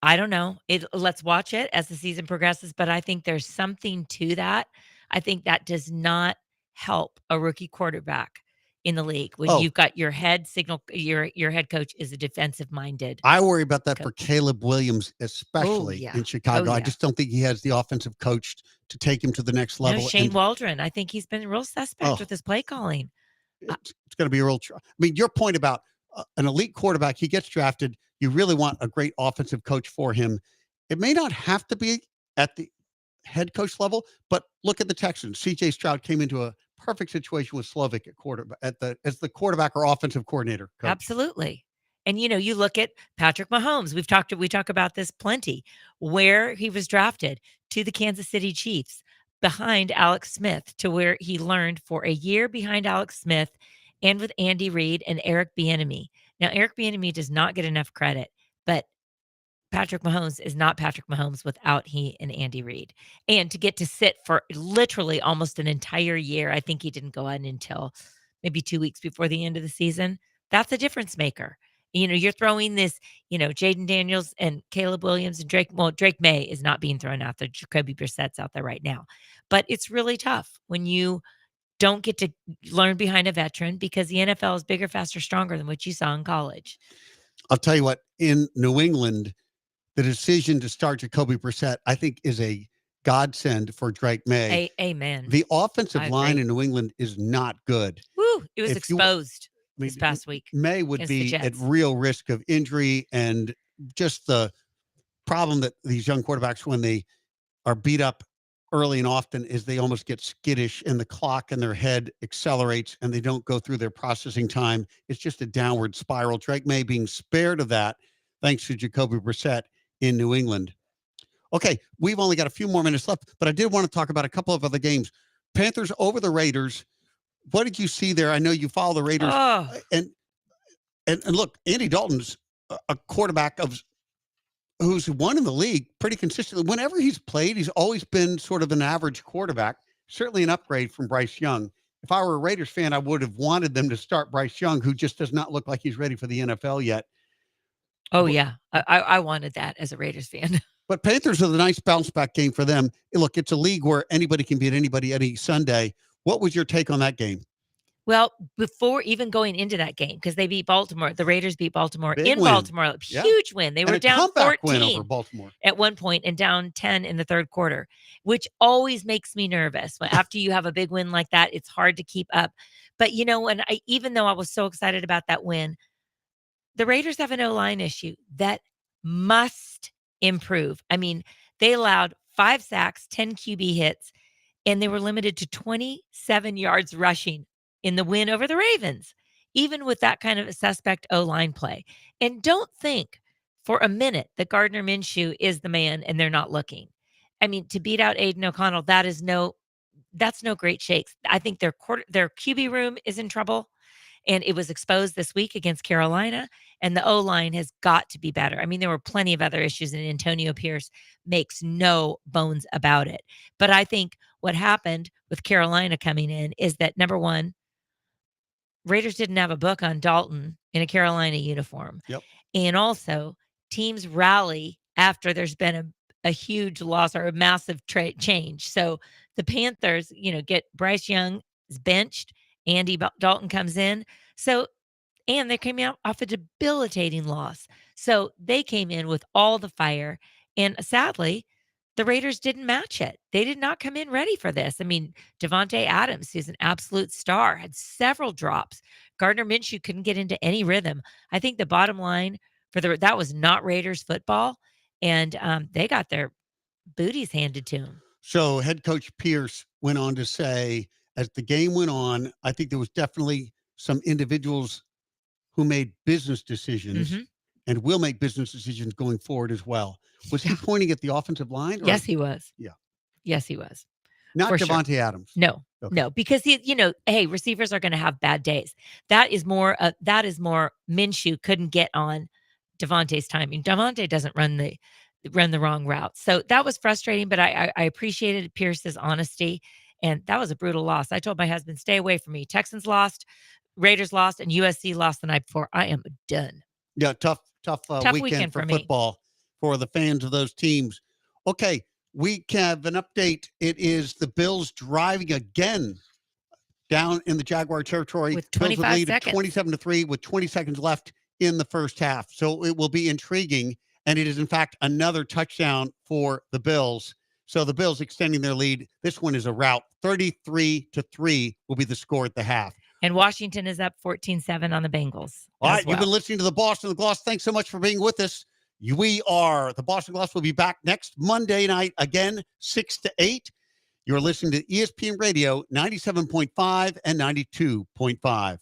Speaker 2: I don't know, let's watch it as the season progresses, but I think there's something to that. I think that does not help a rookie quarterback in the league when
Speaker 1: Oh.
Speaker 2: you've got your head head coach is a defensive minded.
Speaker 1: I worry about that for
Speaker 2: Coach.
Speaker 1: Caleb Williams, especially
Speaker 2: yeah.
Speaker 1: in Chicago.
Speaker 2: Oh,
Speaker 1: I
Speaker 2: yeah.
Speaker 1: just don't think he has the offensive coach to take him to the next
Speaker 2: No,
Speaker 1: level.
Speaker 2: Shane
Speaker 1: And
Speaker 2: Waldron, I think he's been real suspect
Speaker 1: Oh.
Speaker 2: with his play calling.
Speaker 1: it's going to be a real I mean, your point about an elite quarterback, he gets drafted. You really want a great offensive coach for him. It may not have to be at the head coach level, but look at the Texans. CJ Stroud came into a perfect situation with Slovic at quarterback as the quarterback or offensive coordinator. Coach.
Speaker 2: Absolutely. And you know, you look at Patrick Mahomes. We talk about this plenty, where he was drafted to the Kansas City Chiefs behind Alex Smith, to where he learned for a year behind Alex Smith and with Andy Reid and Eric Bieniemy. Now, Eric Bieniemy does not get enough credit, but Patrick Mahomes is not Patrick Mahomes without he and Andy Reid. And to get to sit for literally almost an entire year, I think he didn't go in until maybe 2 weeks before the end of the season. That's a difference maker. You're throwing this, Jaden Daniels and Caleb Williams and Drake. Well, Drake May is not being thrown out there. Jacoby Brissett's out there right now. But it's really tough when you don't get to learn behind a veteran because the NFL is bigger, faster, stronger than what you saw in college.
Speaker 1: I'll tell you what, in New England, the decision to start Jacoby Brissett, I think, is a godsend for Drake May.
Speaker 2: Amen.
Speaker 1: The offensive
Speaker 2: I
Speaker 1: line
Speaker 2: agree.
Speaker 1: in New England is not good.
Speaker 2: Woo, it was
Speaker 1: If you-
Speaker 2: exposed
Speaker 1: I mean,
Speaker 2: this past week.
Speaker 1: May would
Speaker 2: against the
Speaker 1: be at
Speaker 2: Jets.
Speaker 1: real risk of injury, and just the problem that these young quarterbacks, when they are beat up early and often, is they almost get skittish and the clock in their head accelerates and they don't go through their processing time. It's just a downward spiral. Drake May being spared of that thanks to Jacoby Brissett in New England. Okay, we've only got a few more minutes left, but I did want to talk about a couple of other games. Panthers over the Raiders. What did you see there? I know you follow the Raiders.
Speaker 2: Oh,
Speaker 1: And look, Andy Dalton's a quarterback who's won in the league pretty consistently. Whenever he's played, he's always been sort of an average quarterback, certainly an upgrade from Bryce Young. If I were a Raiders fan, I would have wanted them to start Bryce Young, who just does not look like he's ready for the NFL yet.
Speaker 2: oh yeah. I wanted that as a Raiders fan.
Speaker 1: But Panthers are the nice bounce back game for them. Look, it's a league where anybody can beat anybody any Sunday. What was your take on that game?
Speaker 2: Well, before even going into that game, because they beat Baltimore, the Raiders beat Baltimore
Speaker 1: Big
Speaker 2: in
Speaker 1: win.
Speaker 2: Baltimore.
Speaker 1: Yeah.
Speaker 2: Huge win. They
Speaker 1: And
Speaker 2: were
Speaker 1: a
Speaker 2: down
Speaker 1: comeback win
Speaker 2: 14
Speaker 1: over Baltimore.
Speaker 2: at one point and down 10 in the third quarter, which always makes me nervous. After you have a big win like that, it's hard to keep up. But even though I was so excited about that win, the Raiders have an O-line issue that must improve. I mean, they allowed 5 sacks, 10 QB hits, and they were limited to 27 yards rushing in the win over the Ravens, even with that kind of a suspect O-line play. And don't think for a minute that Gardner Minshew is the man and they're not looking. I mean, to beat out Aiden O'Connell, that's no great shakes. I think their QB room is in trouble, and it was exposed this week against Carolina, and the O-line has got to be better. I mean, there were plenty of other issues, and Antonio Pierce makes no bones about it. But I think what happened with Carolina coming in is that, number one, Raiders didn't have a book on Dalton in a Carolina uniform.
Speaker 1: Yep.
Speaker 2: And also, teams rally after there's been a huge loss or a massive change. So the Panthers, get Bryce Young is benched. Andy Dalton comes in. And they came out off a debilitating loss. So they came in with all the fire. And sadly, the Raiders didn't match it. They did not come in ready for this. I mean, Devontae Adams, who's an absolute star, had several drops. Gardner Minshew couldn't get into any rhythm. I think the bottom line that was not Raiders football. And they got their booties handed to them.
Speaker 1: So head coach Pierce went on to say, as the game went on, I think there was definitely some individuals who made business decisions and will make business decisions going forward as well. Was he pointing at the offensive line?
Speaker 2: Yes, he was.
Speaker 1: Yeah.
Speaker 2: Yes, he was.
Speaker 1: Not
Speaker 2: for sure.
Speaker 1: Devontae Adams.
Speaker 2: No,
Speaker 1: Okay.
Speaker 2: no, because hey, receivers are going to have bad days. That is more Minshew couldn't get on Devontae's timing. Devontae doesn't run the wrong route. So that was frustrating, but I appreciated Pierce's honesty. And that was a brutal loss. I told my husband, stay away from me. Texans lost, Raiders lost, and USC lost the night before. I am done.
Speaker 1: Yeah, tough weekend for
Speaker 2: me.
Speaker 1: football for the fans of those teams. Okay, we have an update. It is the Bills driving again down in the Jaguar territory.
Speaker 2: With
Speaker 1: Bills
Speaker 2: 25
Speaker 1: lead at
Speaker 2: seconds.
Speaker 1: 27-3 with 20 seconds left in the first half. So it will be intriguing. And it is, in fact, another touchdown for the Bills. So the Bills extending their lead. This one is a rout. 33-3 will be the score at the half.
Speaker 2: And Washington is up 14-7 on the Bengals.
Speaker 1: All right,
Speaker 2: as well.
Speaker 1: you've been listening to the Boston Gloss. Thanks so much for being with us. We are the Boston Gloss. Will be back next Monday night again, 6 to 8. You're listening to ESPN Radio 97.5 and 92.5.